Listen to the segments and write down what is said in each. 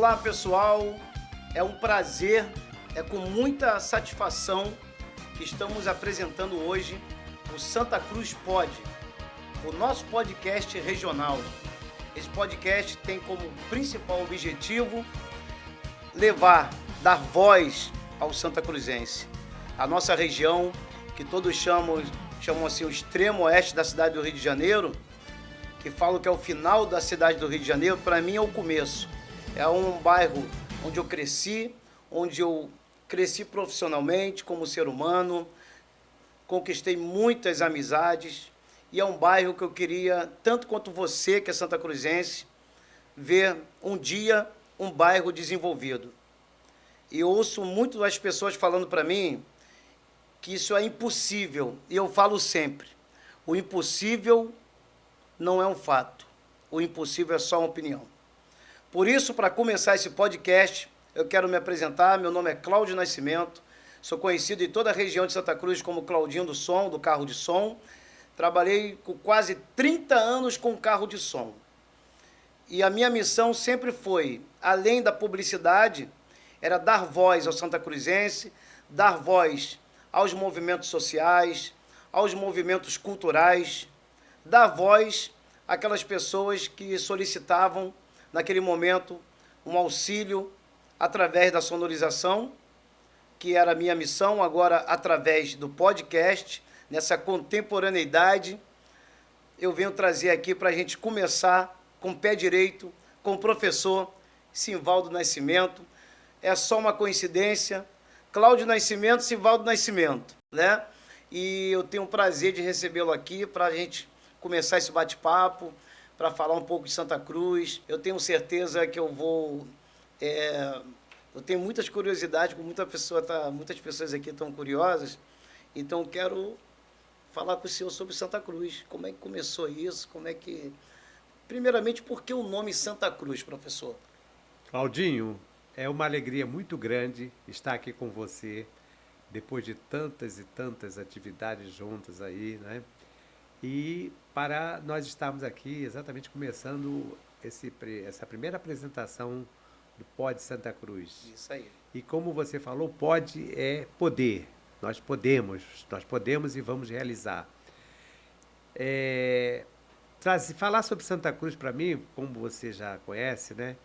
Olá pessoal, é um prazer, é com muita satisfação que estamos apresentando hoje o Santa Cruz Pod, o nosso podcast regional. Esse podcast tem como principal objetivo dar voz ao Santa Cruzense. A nossa região, que todos chamam assim o extremo oeste da cidade do Rio de Janeiro, que falam que é o final da cidade do Rio de Janeiro, para mim é o começo. É um bairro onde eu cresci profissionalmente como ser humano, conquistei muitas amizades e é um bairro que eu queria, tanto quanto você, que é santa cruzense, ver um dia um bairro desenvolvido. E ouço muito das pessoas falando para mim que isso é impossível, e eu falo sempre, o impossível não é um fato, o impossível é só uma opinião. Por isso, para começar esse podcast, eu quero me apresentar. Meu nome é Cláudio Nascimento, sou conhecido em toda a região de Santa Cruz como Claudinho do Som, do carro de som. Trabalhei com quase 30 anos com carro de som. E a minha missão sempre foi, além da publicidade, era dar voz ao Santa Cruzense, dar voz aos movimentos sociais, aos movimentos culturais, dar voz àquelas pessoas que solicitavam, naquele momento, um auxílio através da sonorização, que era a minha missão, agora através do podcast, nessa contemporaneidade, eu venho trazer aqui para a gente começar com o pé direito, com o professor Simvaldo Nascimento. É só uma coincidência, Cláudio Nascimento, Simvaldo Nascimento, né? E eu tenho o prazer de recebê-lo aqui para a gente começar esse bate-papo, para falar um pouco de Santa Cruz. Eu tenho certeza que eu vou... eu tenho muitas curiosidades, muitas pessoas aqui estão curiosas, então quero falar com o senhor sobre Santa Cruz. Como é que começou isso? Primeiramente, por que o nome Santa Cruz, professor? Claudinho, é uma alegria muito grande estar aqui com você, depois de tantas e tantas atividades juntas aí, né? E para nós estarmos aqui exatamente começando essa primeira apresentação do Pod Santa Cruz. Isso aí. E como você falou, Pod é poder. Nós podemos e vamos realizar. Falar sobre Santa Cruz para mim, como você já conhece, né?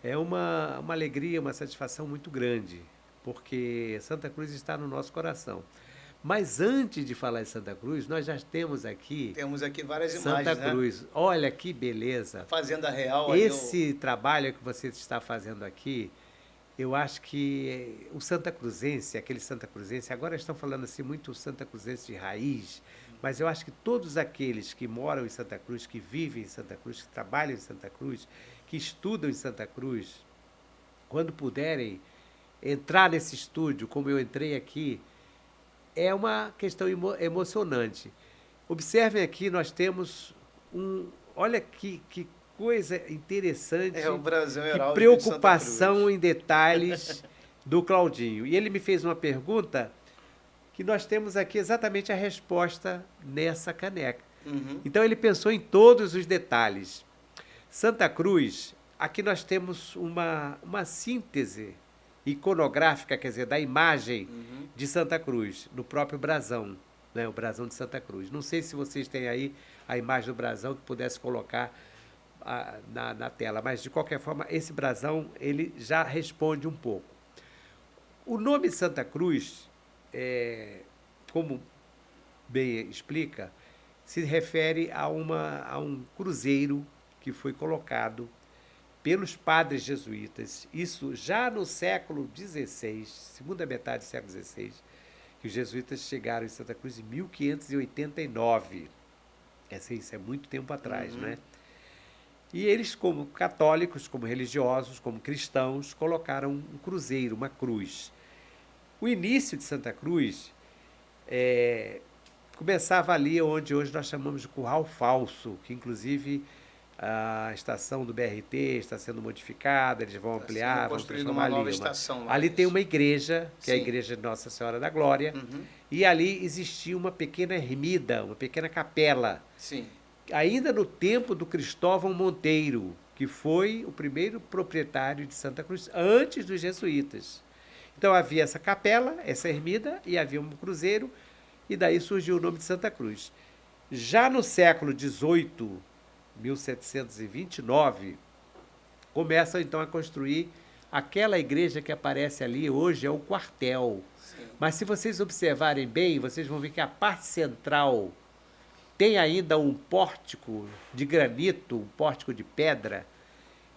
É uma alegria, uma satisfação muito grande, porque Santa Cruz está no nosso coração. Mas antes de falar em Santa Cruz, nós já temos aqui... Temos aqui várias Santa imagens, Cruz. Né? Olha que beleza. Fazenda Real. Esse trabalho que você está fazendo aqui, eu acho que o Santa Cruzense, aquele Santa Cruzense, agora estão falando assim muito Santa Cruzense de raiz, mas eu acho que todos aqueles que moram em Santa Cruz, que vivem em Santa Cruz, que trabalham em Santa Cruz, que estudam em Santa Cruz, quando puderem entrar nesse estúdio, como eu entrei aqui, é uma questão emocionante. Observem aqui, nós temos olha que coisa interessante, o Brasil que preocupação em detalhes do Claudinho. E ele me fez uma pergunta que nós temos aqui exatamente a resposta nessa caneca. Uhum. Então ele pensou em todos os detalhes. Santa Cruz, aqui nós temos uma síntese iconográfica, quer dizer, da imagem de Santa Cruz, no próprio brasão, né? O brasão de Santa Cruz. Não sei se vocês têm aí a imagem do brasão que pudesse colocar na tela, mas de qualquer forma, esse brasão, ele já responde um pouco. O nome Santa Cruz, como bem explica, se refere a um cruzeiro que foi colocado pelos padres jesuítas, isso já no século XVI, segunda metade do século XVI, que os jesuítas chegaram em Santa Cruz em 1589. Isso é muito tempo atrás, né? E eles, como católicos, como religiosos, como cristãos, colocaram um cruzeiro, uma cruz. O início de Santa Cruz começava ali onde hoje nós chamamos de Curral Falso, que inclusive a estação do BRT está sendo modificada, eles vão ampliar, vão transformar ali. Ali tem uma igreja, que é a igreja de Nossa Senhora da Glória, e ali existia uma pequena ermida, uma pequena capela. Sim. Ainda no tempo do Cristóvão Monteiro, que foi o primeiro proprietário de Santa Cruz antes dos jesuítas. Então havia essa capela, essa ermida, e havia um cruzeiro, e daí surgiu o nome de Santa Cruz. Já no século XVIII, 1729, começam então a construir aquela igreja que aparece ali hoje, é o quartel. Sim. Mas se vocês observarem bem, vocês vão ver que a parte central tem ainda um pórtico de granito, um pórtico de pedra,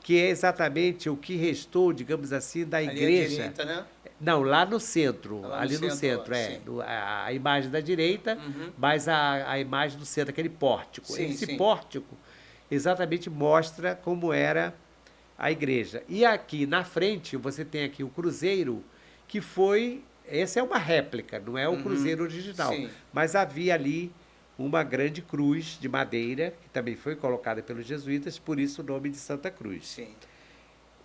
que é exatamente o que restou, digamos assim, da igreja. Ali à direita, né? Não, lá no centro, Lá ali no centro, sim. a imagem da direita, mas a imagem do centro, aquele pórtico. Sim, Esse sim. pórtico exatamente mostra como era a igreja. E aqui na frente, você tem aqui o cruzeiro, que foi... Essa é uma réplica, não é o cruzeiro original. Sim. Mas havia ali uma grande cruz de madeira, que também foi colocada pelos jesuítas, por isso o nome de Santa Cruz. Sim.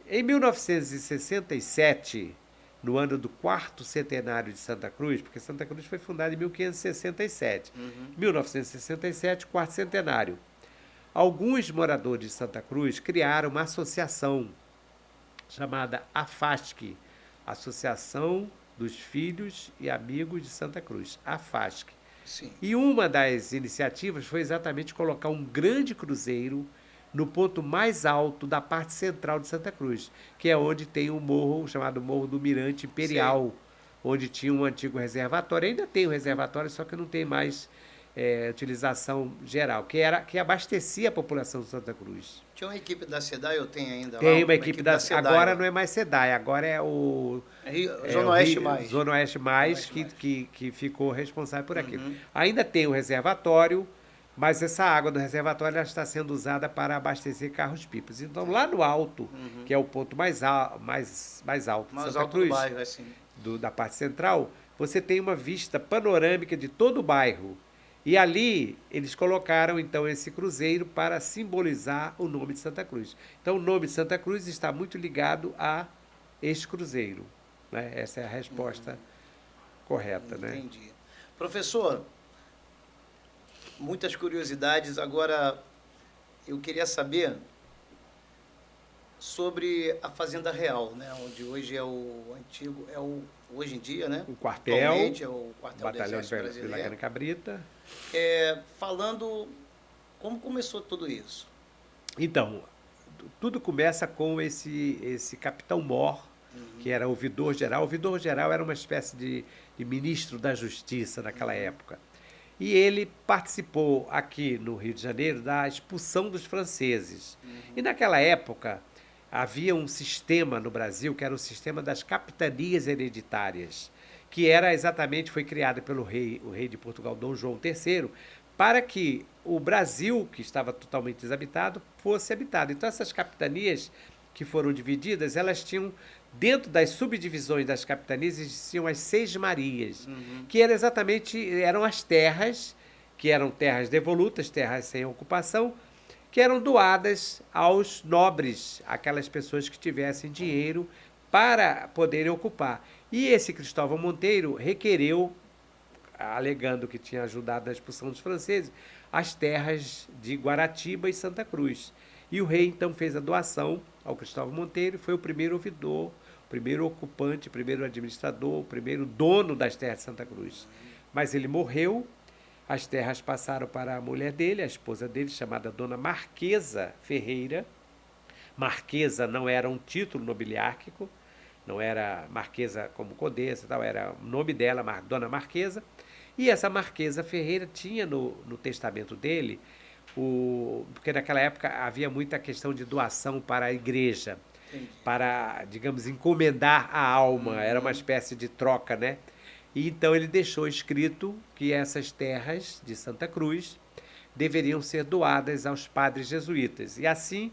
Em 1967, no ano do 4º centenário de Santa Cruz, porque Santa Cruz foi fundada em 1567. 1967, 4º centenário. Alguns moradores de Santa Cruz criaram uma associação chamada AFASC, Associação dos Filhos e Amigos de Santa Cruz, AFASC. Sim. E uma das iniciativas foi exatamente colocar um grande cruzeiro no ponto mais alto da parte central de Santa Cruz, que é onde tem um morro chamado Morro do Mirante Imperial, onde tinha um antigo reservatório. Ainda tem o reservatório, só que não tem mais utilização geral, que abastecia a população de Santa Cruz. Tinha uma equipe da SEDAI, eu tenho ainda lá? Tem uma equipe da SEDAI. Agora não é mais SEDAI, agora é o... Zona Oeste Mais. Zona Oeste Mais, que ficou responsável por aquilo. Ainda tem o reservatório, mas essa água do reservatório ela está sendo usada para abastecer carros-pipas. Então, lá no alto, que é o ponto mais alto de Santa Cruz, do bairro, assim. da parte central, você tem uma vista panorâmica de todo o bairro. E ali eles colocaram, então, esse cruzeiro para simbolizar o nome de Santa Cruz. Então, o nome de Santa Cruz está muito ligado a este cruzeiro. Né? Essa é a resposta correta. Entendi. Né? Professor, muitas curiosidades. Agora, eu queria saber sobre a Fazenda Real, né? Onde hoje é o antigo, hoje em dia, né? O quartel, atualmente é o quartel do Batalhão de Exército Brasileiro. Vila Cabrita. Falando como começou tudo isso. Então, tudo começa com esse capitão Mor, que era ouvidor-geral. O ouvidor-geral era uma espécie de ministro da Justiça naquela época. E ele participou aqui no Rio de Janeiro da expulsão dos franceses. E naquela época havia um sistema no Brasil que era o sistema das capitanias hereditárias, que era exatamente, foi criado pelo o rei de Portugal, Dom João III, para que o Brasil, que estava totalmente desabitado, fosse habitado. Então essas capitanias que foram divididas, elas tinham, dentro das subdivisões das capitanias, existiam as Seis Marias, que eram as terras, que eram terras devolutas, terras sem ocupação, que eram doadas aos nobres, aquelas pessoas que tivessem dinheiro para poderem ocupar. E esse Cristóvão Monteiro requereu, alegando que tinha ajudado na expulsão dos franceses, as terras de Guaratiba e Santa Cruz. E o rei, então, fez a doação ao Cristóvão Monteiro, foi o primeiro ouvidor, o primeiro ocupante, o primeiro administrador, o primeiro dono das terras de Santa Cruz. Mas ele morreu, as terras passaram para a mulher dele, a esposa dele, chamada Dona Marquesa Ferreira. Marquesa não era um título nobiliárquico, não era Marquesa como Condessa, tal, era o nome dela, Dona Marquesa. E essa Marquesa Ferreira tinha no testamento dele, porque naquela época havia muita questão de doação para a igreja, para, digamos, encomendar a alma, era uma espécie de troca, né? E então ele deixou escrito que essas terras de Santa Cruz deveriam ser doadas aos padres jesuítas. E assim,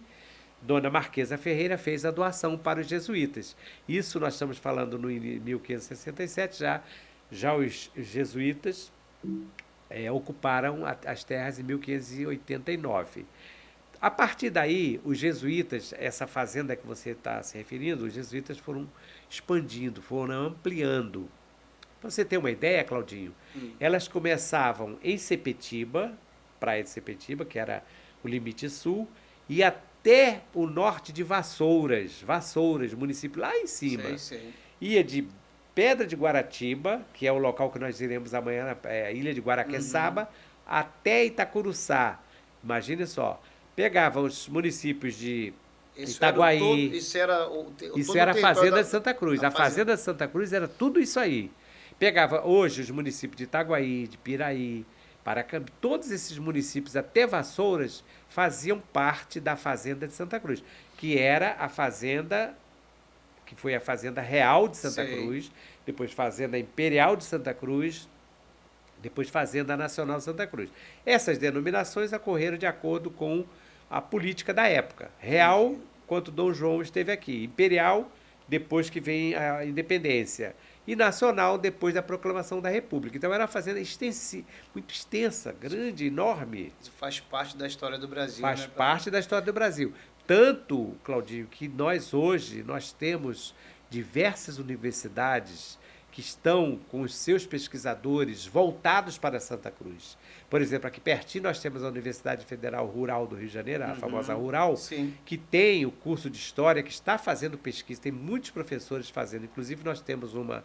Dona Marquesa Ferreira fez a doação para os jesuítas. Isso nós estamos falando no 1567, já os jesuítas ocuparam as terras em 1589. A partir daí, os jesuítas, essa fazenda que você está se referindo, os jesuítas foram expandindo, foram ampliando. Para você ter uma ideia, Claudinho, elas começavam em Sepetiba, praia de Sepetiba, que era o limite sul, e até o norte de Vassouras, município lá em cima. Sei, sei. Ia de Pedra de Guaratiba, que é o local que nós iremos amanhã, a Ilha de Guaraqueçaba, até Itacuruçá. Imagine só, pegava os municípios de Itaguaí. Isso era a Fazenda de Santa Cruz. A Fazenda de Santa Cruz era tudo isso aí. Pegava hoje os municípios de Itaguaí, de Piraí, Paracambi, todos esses municípios, até Vassouras, faziam parte da Fazenda de Santa Cruz, que era a fazenda, que foi a Fazenda Real de Santa Cruz, depois Fazenda Imperial de Santa Cruz, depois Fazenda Nacional de Santa Cruz. Essas denominações ocorreram de acordo com a política da época. Real, quando Dom João esteve aqui. Imperial, depois que vem a independência. E nacional, depois da proclamação da República. Então, era uma fazenda muito extensa, grande, enorme. Isso faz parte da história do Brasil. Faz parte da história do Brasil. Tanto, Claudinho, que hoje temos diversas universidades que estão com os seus pesquisadores voltados para Santa Cruz. Por exemplo, aqui pertinho nós temos a Universidade Federal Rural do Rio de Janeiro, a famosa Rural, que tem o curso de História, que está fazendo pesquisa, tem muitos professores fazendo. Inclusive, nós temos uma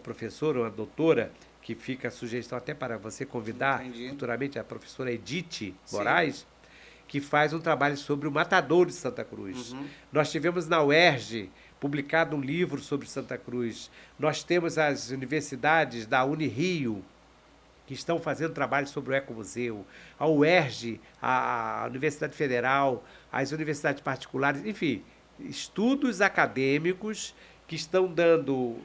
professora, uma doutora, que fica a sugestão até para você convidar futuramente, a professora Edith Moraes, que faz um trabalho sobre o Matadouro de Santa Cruz. Nós tivemos na UERJ publicado um livro sobre Santa Cruz. Nós temos as universidades da Unirio, que estão fazendo trabalho sobre o Ecomuseu, a UERJ, a Universidade Federal, as universidades particulares, enfim, estudos acadêmicos que estão dando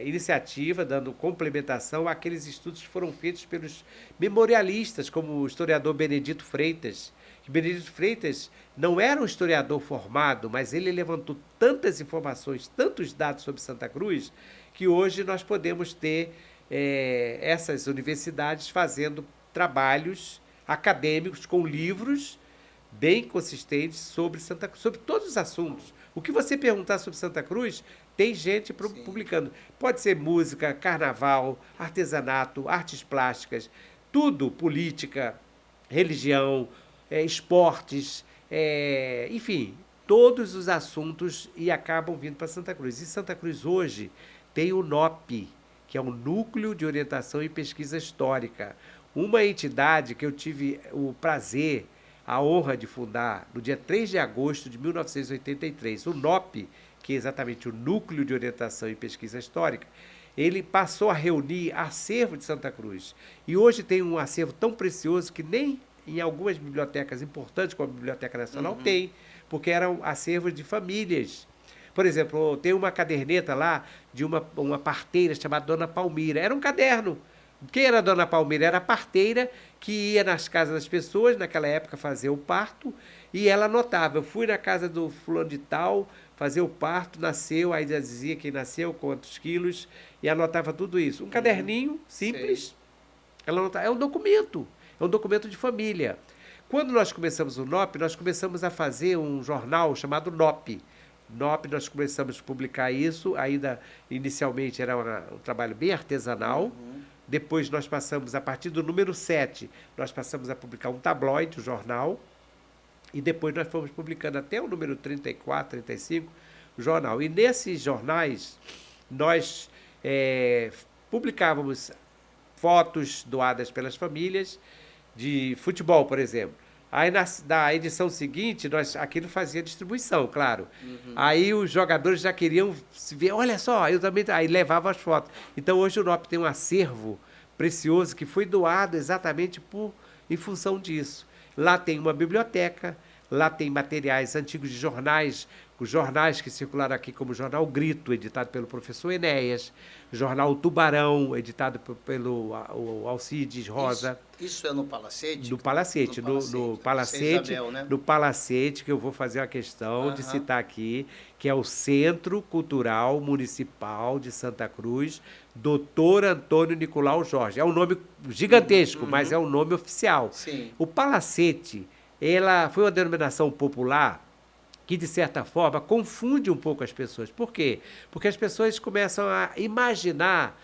iniciativa, dando complementação àqueles estudos que foram feitos pelos memorialistas, como o historiador Benedito Freitas. Benedito Freitas não era um historiador formado, mas ele levantou tantas informações, tantos dados sobre Santa Cruz, que hoje nós podemos ter essas universidades fazendo trabalhos acadêmicos com livros bem consistentes sobre todos os assuntos. O que você perguntar sobre Santa Cruz, tem gente publicando. Pode ser música, carnaval, artesanato, artes plásticas, tudo, política, religião, esportes, enfim, todos os assuntos e acabam vindo para Santa Cruz. E Santa Cruz hoje tem o NOP, que é o Núcleo de Orientação e Pesquisa Histórica, uma entidade que eu tive o prazer, a honra de fundar no dia 3 de agosto de 1983. O NOP, que é exatamente o Núcleo de Orientação e Pesquisa Histórica, ele passou a reunir acervo de Santa Cruz. E hoje tem um acervo tão precioso que nem em algumas bibliotecas importantes, como a Biblioteca Nacional, tem, porque eram acervos de famílias. Por exemplo, tem uma caderneta lá de uma parteira chamada Dona Palmira. Era um caderno. Quem era a Dona Palmira? Era a parteira que ia nas casas das pessoas, naquela época, fazer o parto, e ela anotava. Eu fui na casa do fulano de tal, fazer o parto, nasceu, aí dizia quem nasceu, quantos quilos, e anotava tudo isso. Um caderninho simples. Ela anotava, é um documento de família. Quando nós começamos o NOP, nós começamos a fazer um jornal chamado NOP. NOP, nós começamos a publicar isso, ainda inicialmente era um trabalho bem artesanal. Depois nós passamos, a partir do número 7, nós passamos a publicar um tabloide, um jornal, e depois nós fomos publicando até o número 34, 35, o jornal. E nesses jornais, nós publicávamos fotos doadas pelas famílias, de futebol, por exemplo. Aí, na edição seguinte, aquilo fazia distribuição, claro. Aí os jogadores já queriam se ver, olha só, eu também... Aí levavam as fotos. Então, hoje o NOP tem um acervo precioso que foi doado exatamente em função disso. Lá tem uma biblioteca, lá tem materiais antigos de jornais, os jornais que circularam aqui, como o Jornal Grito, editado pelo professor Enéas, o Jornal Tubarão, editado pelo Alcides Rosa. Isso é no Palacete? No Palacete, no Palacete, Isabel, né? No Palacete, que eu vou fazer uma questão de citar aqui, que é o Centro Cultural Municipal de Santa Cruz, Dr. Antônio Nicolau Jorge. É um nome gigantesco, mas é um nome oficial. Sim. O Palacete, ela foi uma denominação popular que, de certa forma, confunde um pouco as pessoas. Por quê? Porque as pessoas começam a imaginar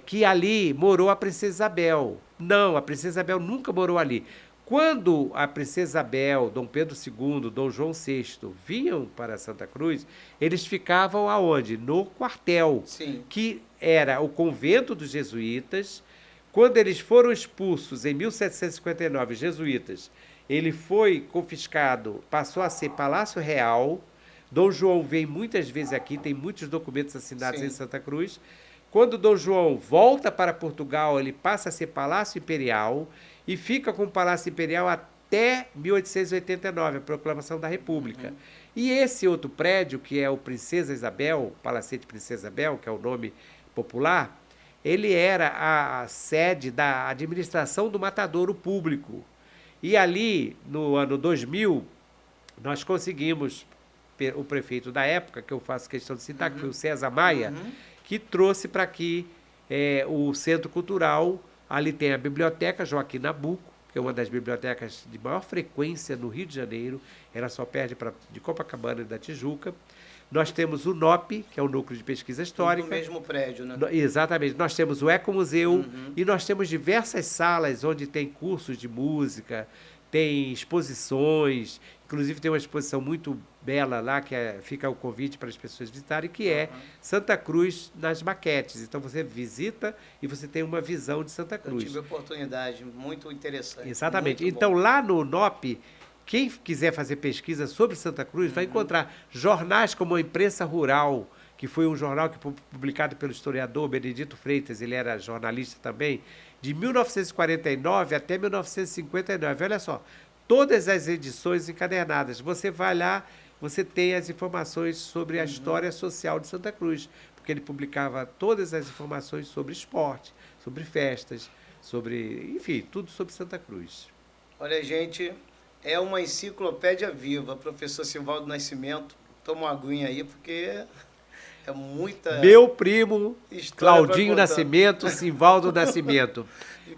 que ali morou a Princesa Isabel. Não, a Princesa Isabel nunca morou ali. Quando a princesa Isabel, Dom Pedro II, Dom João VI vinham para Santa Cruz, eles ficavam aonde? No quartel, Sim. que era o convento dos jesuítas. Quando eles foram expulsos em 1759, jesuítas, ele foi confiscado, passou a ser Palácio Real. Dom João vem muitas vezes aqui, tem muitos documentos assinados Sim. em Santa Cruz. Quando Dom João volta para Portugal, ele passa a ser Palácio Imperial e fica com o Palácio Imperial até 1889, a proclamação da República. E esse outro prédio, que é o Princesa Isabel, Palacete Princesa Isabel, que é o nome popular, ele era a sede da administração do matadouro público. E ali, no ano 2000, nós conseguimos, o prefeito da época, que eu faço questão de citar, que foi o César Maia, que trouxe para aqui o Centro Cultural. Ali tem a Biblioteca Joaquim Nabuco, que é uma das bibliotecas de maior frequência no Rio de Janeiro. Ela só perde de Copacabana e da Tijuca. Nós temos o NOP, que é o Núcleo de Pesquisa Histórica. No mesmo prédio, né? Exatamente. Nós temos o Ecomuseu e nós temos diversas salas onde tem cursos de música, tem exposições. Inclusive tem uma exposição muito bela lá, que fica o convite para as pessoas visitarem, que é Santa Cruz nas maquetes. Então você visita e você tem uma visão de Santa Cruz. Eu tive a oportunidade, muito interessante. Exatamente. Muito Então bom. lá no NOP, quem quiser fazer pesquisa sobre Santa Cruz vai encontrar jornais como a Imprensa Rural, que foi um jornal que publicado pelo historiador Benedito Freitas, ele era jornalista também, de 1949 até 1959. Olha só, todas as edições encadernadas. Você vai lá, você tem as informações sobre a história social de Santa Cruz, porque ele publicava todas as informações sobre esporte, sobre festas, sobre, enfim, tudo sobre Santa Cruz. Olha, gente, é uma enciclopédia viva, professor Simvaldo Nascimento. Toma uma aguinha aí, porque é muita... Meu primo, história Claudinho pra contar. Nascimento, Simvaldo Nascimento.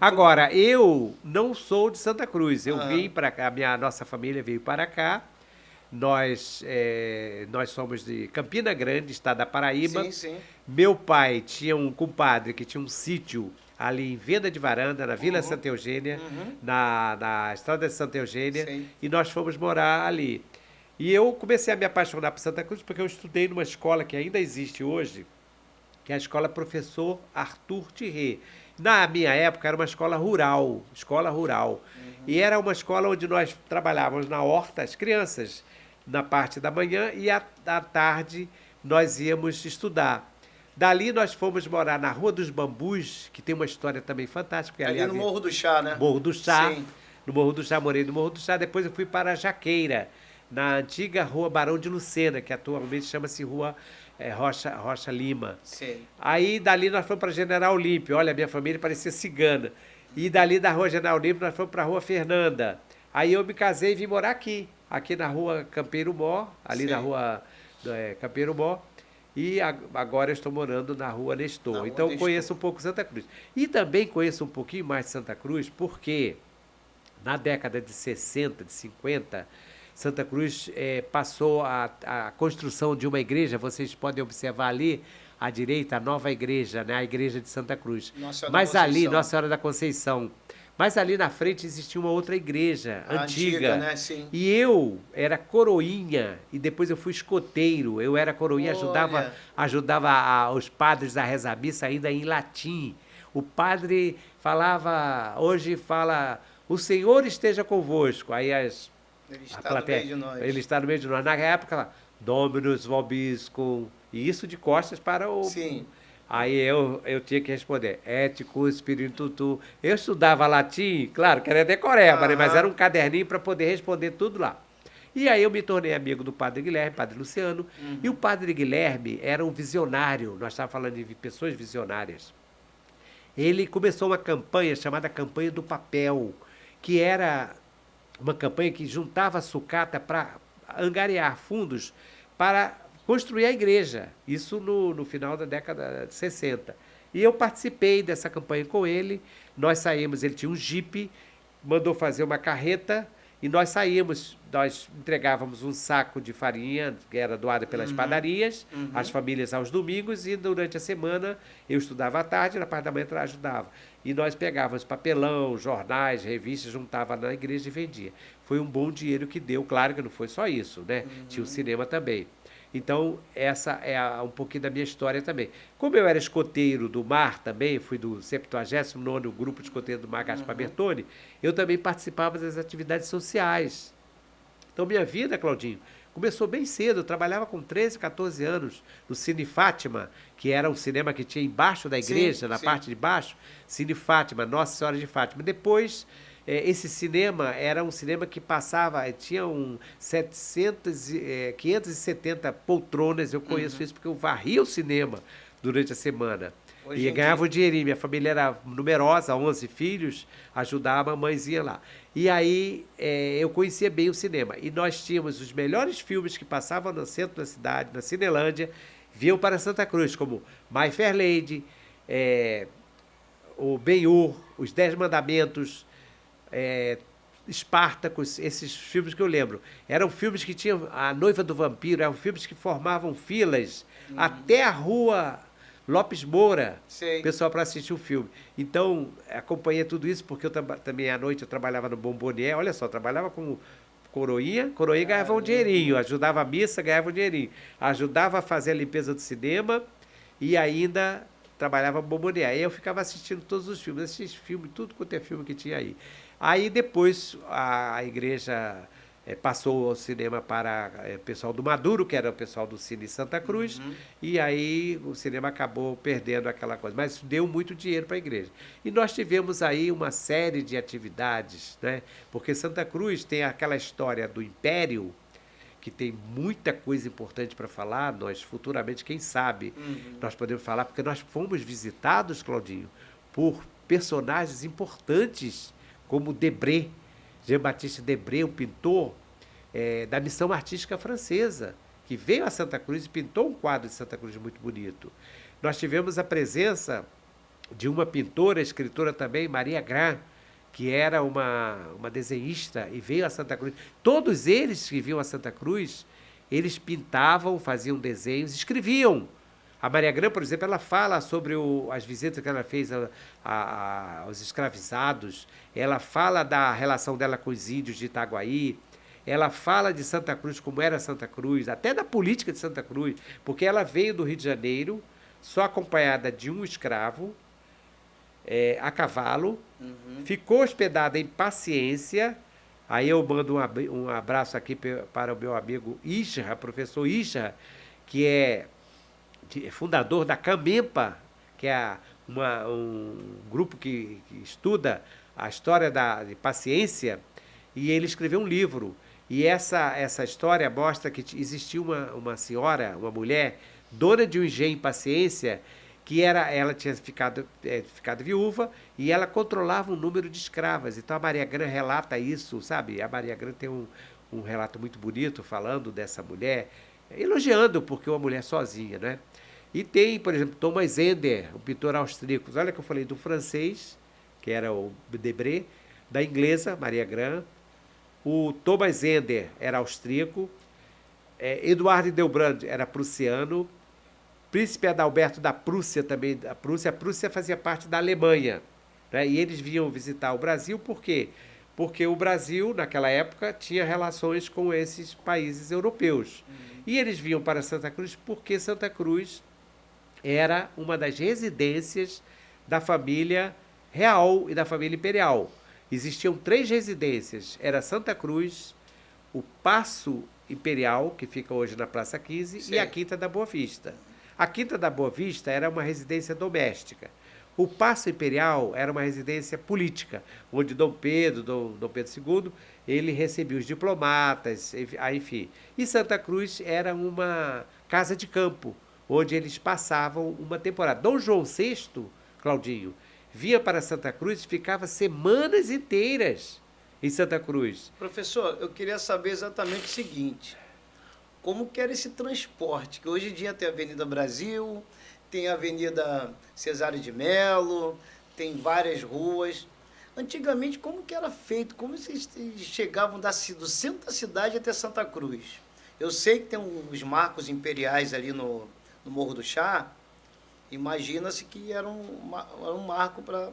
Agora, eu não sou de Santa Cruz. Eu vim para cá, nossa família veio para cá. Nós somos de Campina Grande, estado da Paraíba. Sim, sim. Meu pai tinha um compadre que tinha um sítio ali em Venda de Varanda, na Vila Santa Eugênia, na Estrada de Santa Eugênia, Sim. e nós fomos morar ali. E eu comecei a me apaixonar por Santa Cruz porque eu estudei numa escola que ainda existe hoje, que é a Escola Professor Arthur Thierry. Na minha época era uma escola rural. E era uma escola onde nós trabalhávamos na horta, as crianças, na parte da manhã, e à tarde nós íamos estudar. Dali nós fomos morar na Rua dos Bambus, que tem uma história também fantástica. Porque Ali no Morro do Chá, né? Morro do Chá. Sim. No Morro do Chá, morei no Morro do Chá. Depois eu fui para Jaqueira, na antiga Rua Barão de Lucena, que atualmente chama-se Rua Rocha Lima. Sim. Aí dali nós fomos para General Olímpio. Olha, minha família parecia cigana. E dali da Rua General Olímpio nós fomos para a Rua Fernanda. Aí eu me casei e vim morar aqui na Rua Campeiro Mó, ali Sim. na Rua Campeiro Mó. E agora eu estou morando na Rua Nestor. Na Rua Então eu Nestor. conheço um pouco Santa Cruz. E também conheço um pouquinho mais de Santa Cruz, porque na década de 60, de 50, Santa Cruz passou a construção de uma igreja. Vocês podem observar ali à direita a nova igreja, né? A igreja de Santa Cruz. Nossa Senhora Mas da ali, Conceição. Nossa Senhora da Conceição. Mas ali na frente existia uma outra igreja A antiga, né? Sim. E eu era coroinha e depois eu fui escoteiro. Eu era coroinha, Olha. ajudava os padres a rezar a missa ainda em latim. O padre hoje fala, o Senhor esteja convosco. Aí Ele está no meio de nós. ele está no meio de nós. Na época, lá, Dominus vobiscum. E isso de costas para o... Sim. Aí eu tinha que responder, ético, espírito tu. Eu estudava latim, claro, que era decoreba, né? Mas era um caderninho para poder responder tudo lá. E aí eu me tornei amigo do padre Guilherme, padre Luciano. E o padre Guilherme era um visionário. Nós estávamos falando de pessoas visionárias. Ele começou uma campanha chamada Campanha do Papel, que era uma campanha que juntava sucata para angariar fundos para construir a igreja, isso no final da década de 60. E eu participei dessa campanha com ele, nós saímos, ele tinha um jipe, mandou fazer uma carreta e nós saímos, nós entregávamos um saco de farinha, que era doada pelas padarias, às famílias aos domingos, e durante a semana eu estudava à tarde, na parte da manhã ajudava. E nós pegávamos papelão, jornais, revistas, juntava na igreja e vendia. Foi um bom dinheiro que deu, claro que não foi só isso, né? Tinha o cinema também. Então, essa é um pouquinho da minha história também. Como eu era escoteiro do mar também, fui do 79º Grupo de Escoteiro do Mar Gaspar Bertoni, eu também participava das atividades sociais. Então, minha vida, Claudinho, começou bem cedo. Eu trabalhava com 13, 14 anos no Cine Fátima, que era um cinema que tinha embaixo da igreja, na parte de baixo. Cine Fátima, Nossa Senhora de Fátima. Depois, esse cinema era um cinema que passava, tinha 570 poltronas. Eu conheço isso porque eu varria o cinema durante a semana. E ganhava um dinheirinho. Minha família era numerosa, 11 filhos, ajudava a mamãezinha lá. E aí eu conhecia bem o cinema. E nós tínhamos os melhores filmes que passavam no centro da cidade, na Cinelândia, vinham para Santa Cruz, como My Fair Lady, o Ben-Hur, Os 10 Mandamentos, Espartacus, esses filmes que eu lembro. Eram filmes que tinham A Noiva do Vampiro, eram filmes que formavam filas até a rua Lopes Moura, pessoal, para assistir o filme. Então, acompanhei tudo isso, porque eu também à noite eu trabalhava no Bombonier. Olha só, trabalhava com coroinha ganhava um dinheirinho, ajudava a missa, ganhava um dinheirinho, ajudava a fazer a limpeza do cinema e ainda trabalhava no Bombonier. Aí eu ficava assistindo todos os filmes, assisti filme, tudo quanto é filme que tinha aí. Aí depois a igreja passou o cinema para o pessoal do Maduro, que era o pessoal do Cine Santa Cruz, e aí o cinema acabou perdendo aquela coisa, mas deu muito dinheiro para a igreja. E nós tivemos aí uma série de atividades, né? Porque Santa Cruz tem aquela história do Império, que tem muita coisa importante para falar. Nós futuramente, quem sabe, nós podemos falar, porque nós fomos visitados, Claudinho, por personagens importantes, como Debré, Jean-Baptiste Debré, um pintor da missão artística francesa, que veio a Santa Cruz e pintou um quadro de Santa Cruz muito bonito. Nós tivemos a presença de uma pintora, escritora também, Maria Grã, que era uma desenhista e veio a Santa Cruz. Todos eles que vinham a Santa Cruz, eles pintavam, faziam desenhos, escreviam. A Maria Grã, por exemplo, ela fala sobre as visitas que ela fez aos escravizados, ela fala da relação dela com os índios de Itaguaí, ela fala de Santa Cruz, como era Santa Cruz, até da política de Santa Cruz, porque ela veio do Rio de Janeiro, só acompanhada de um escravo, a cavalo, ficou hospedada em Paciência. Aí eu mando um abraço aqui para o meu amigo Isra, professor Isra, que é fundador da Camempa, que é um grupo que estuda a história de Paciência, e ele escreveu um livro. E essa história mostra que existiu uma senhora, uma mulher, dona de um engenho em Paciência, que ela tinha ficado viúva e ela controlava um número de escravas. Então a Maria Grã relata isso, sabe? A Maria Grã tem um relato muito bonito falando dessa mulher, elogiando, porque é uma mulher sozinha, né? E tem, por exemplo, Thomas Ender, um pintor austríaco. Olha que eu falei do francês, que era o Debré, da inglesa, Maria Grã. O Thomas Ender era austríaco. Eduardo Delbrand era prussiano. Príncipe Adalberto da Prússia também. A Prússia fazia parte da Alemanha, né? E eles vinham visitar o Brasil, por quê? Porque o Brasil, naquela época, tinha relações com esses países europeus. E eles vinham para Santa Cruz porque Santa Cruz era uma das residências da família real e da família imperial. Existiam 3 residências, era Santa Cruz, o Paço Imperial, que fica hoje na Praça 15, e a Quinta da Boa Vista. A Quinta da Boa Vista era uma residência doméstica. O Paço Imperial era uma residência política, onde Dom Pedro II, ele recebia os diplomatas, enfim. E Santa Cruz era uma casa de campo, onde eles passavam uma temporada. Dom João VI, Claudinho, vinha para Santa Cruz e ficava semanas inteiras em Santa Cruz. Professor, eu queria saber exatamente o seguinte: como que era esse transporte? Que hoje em dia tem a Avenida Brasil, tem a Avenida Cesário de Mello, tem várias ruas. Antigamente, como que era feito? Como vocês chegavam do centro da cidade até Santa Cruz? Eu sei que tem os marcos imperiais ali no Morro do Chá. Imagina-se que era um marco para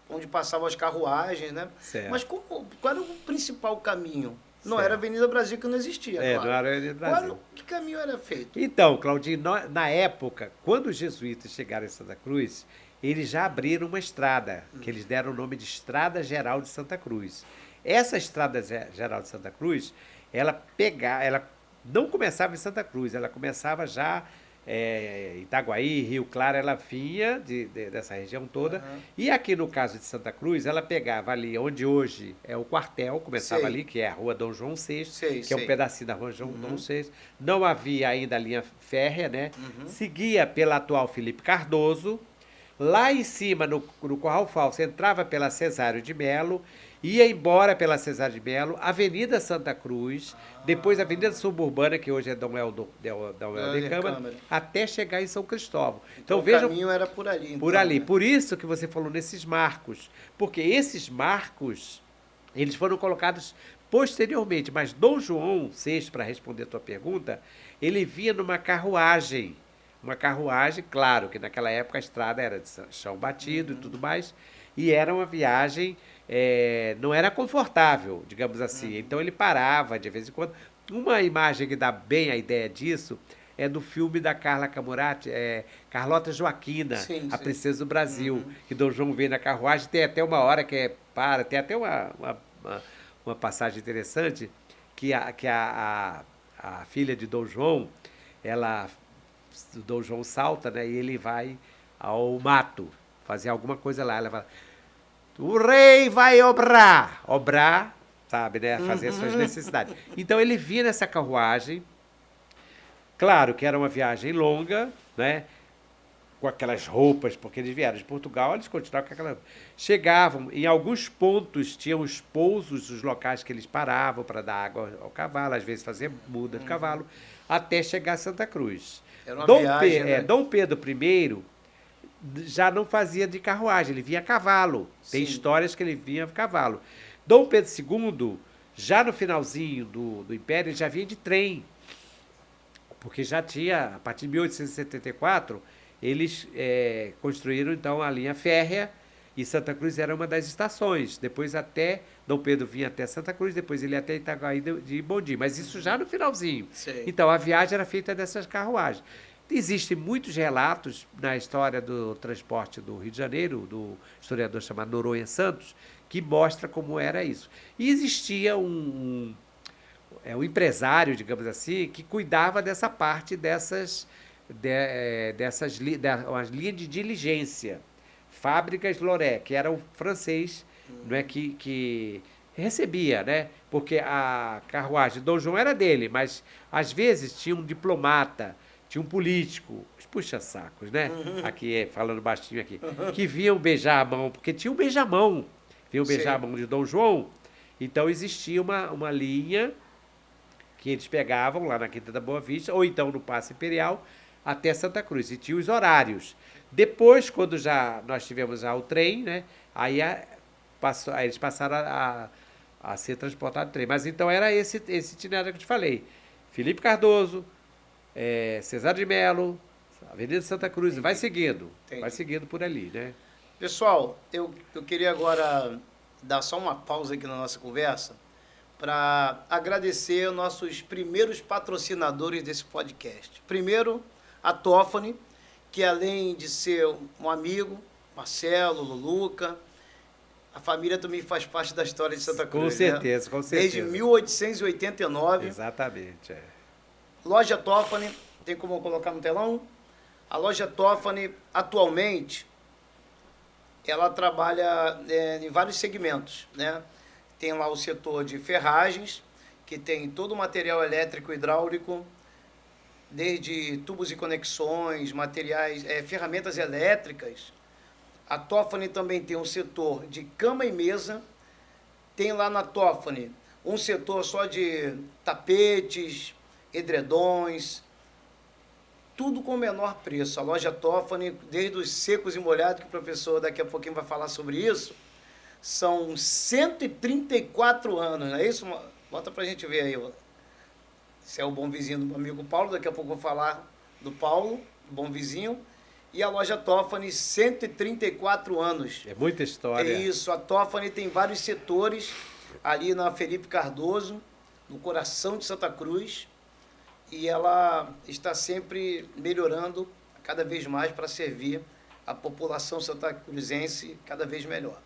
onde passavam as carruagens, né? Certo. Mas qual era o principal caminho? Não Certo. era a Avenida Brasil, que não existia, claro. Não era a Avenida Brasil. Que caminho era feito? Então, Claudinho, na época, quando os jesuítas chegaram em Santa Cruz, eles já abriram uma estrada, que eles deram o nome de Estrada Geral de Santa Cruz. Essa Estrada Geral de Santa Cruz, ela não começava em Santa Cruz, ela começava já Itaguaí, Rio Claro, ela vinha dessa região toda. Uhum. E aqui no caso de Santa Cruz, ela pegava ali onde hoje é o quartel, começava ali, que é a Rua Dom João VI, que é um pedacinho da Rua Dom VI. Não havia ainda a linha férrea, né? Uhum. Seguia pela atual Felipe Cardoso. Lá em cima, no Curral Falso, entrava pela Cesário de Melo, ia embora pela Cesário de Melo, Avenida Santa Cruz, depois a Avenida Suburbana, que hoje é Dom Helder de Câmara, até chegar em São Cristóvão. Então vejam, o caminho era por ali. Então, por ali. Né? Por isso que você falou nesses marcos. Porque esses marcos, eles foram colocados posteriormente. Mas Dom João VI, para responder a tua pergunta, ele vinha numa carruagem. Uma carruagem, claro, que naquela época a estrada era de chão batido e tudo mais, e era uma viagem, não era confortável, digamos assim. Então ele parava de vez em quando. Uma imagem que dá bem a ideia disso é do filme da Carla Camurati, Carlota Joaquina, a Princesa do Brasil, que Dom João vem na carruagem. Tem até uma hora que tem até uma passagem interessante, que a filha de Dom João, o Dom João salta, né? E ele vai ao mato fazer alguma coisa lá. Ela fala, o rei vai obrar. Obrar, sabe, né? Fazer as suas necessidades. Então ele vinha nessa carruagem. Claro que era uma viagem longa, né? Com aquelas roupas, porque eles vieram de Portugal, eles continuavam com aquela... Chegavam, em alguns pontos tinham os pousos, os locais que eles paravam para dar água ao cavalo, às vezes fazer muda de cavalo, até chegar a Santa Cruz. Era uma viagem, né? Dom Pedro I já não fazia de carruagem, ele vinha a cavalo. Tem histórias que ele vinha a cavalo. Dom Pedro II, já no finalzinho do Império, ele já vinha de trem. Porque já tinha, a partir de 1874, eles construíram então a linha férrea e Santa Cruz era uma das estações. Depois Dom Pedro vinha até Santa Cruz, depois ele ia até Itaguaí de bonde, mas isso já no finalzinho. Sei. Então a viagem era feita dessas carruagens. Existem muitos relatos na história do transporte do Rio de Janeiro, do historiador chamado Noronha Santos, que mostra como era isso. E existia um empresário, digamos assim, que cuidava dessa parte dessas linhas de diligência. Fábricas Loré, que era o francês, não é, que recebia, né? Porque a carruagem de Dom João era dele, mas às vezes tinha um diplomata, tinha um político, os puxa-sacos, né? Aqui, falando baixinho aqui, que vinham beijar a mão, porque tinha um beijamão, vinham beijar a mão de Dom João. Então existia uma linha que eles pegavam lá na Quinta da Boa Vista, ou então no Paço Imperial, até Santa Cruz. E tinha os horários. Depois, quando nós tivemos o trem, né? Aí eles passaram a ser transportados no trem. Mas então era esse itinerário que eu te falei. Felipe Cardoso, Cesário de Melo, Avenida Santa Cruz, vai seguindo por ali, né? Pessoal, eu queria agora dar só uma pausa aqui na nossa conversa para agradecer nossos primeiros patrocinadores desse podcast. Primeiro, a Toffoli, que além de ser um amigo, Marcelo, Luluca, a família também faz parte da história de Santa Cruz. Com certeza, né? Com certeza. Desde 1889. Exatamente. Loja Toffoli, tem como colocar no telão? A loja Toffoli, atualmente, ela trabalha em vários segmentos, né? Tem lá o setor de ferragens, que tem todo o material elétrico e hidráulico, desde tubos e conexões, materiais, ferramentas elétricas. A Toffoli também tem um setor de cama e mesa. Tem lá na Toffoli um setor só de tapetes, edredons, tudo com o menor preço. A loja Toffoli, desde os secos e molhados, que o professor daqui a pouquinho vai falar sobre isso, São 134 anos, não é isso? Bota pra gente ver aí. Esse é o Bom Vizinho do meu amigo Paulo. Daqui a pouco eu vou falar do Paulo, Bom Vizinho. E a loja Toffani, 134 anos. É muita história. É isso. A Toffani tem vários setores ali na Felipe Cardoso, no coração de Santa Cruz. E ela está sempre melhorando cada vez mais para servir a população santacruzense cada vez melhor.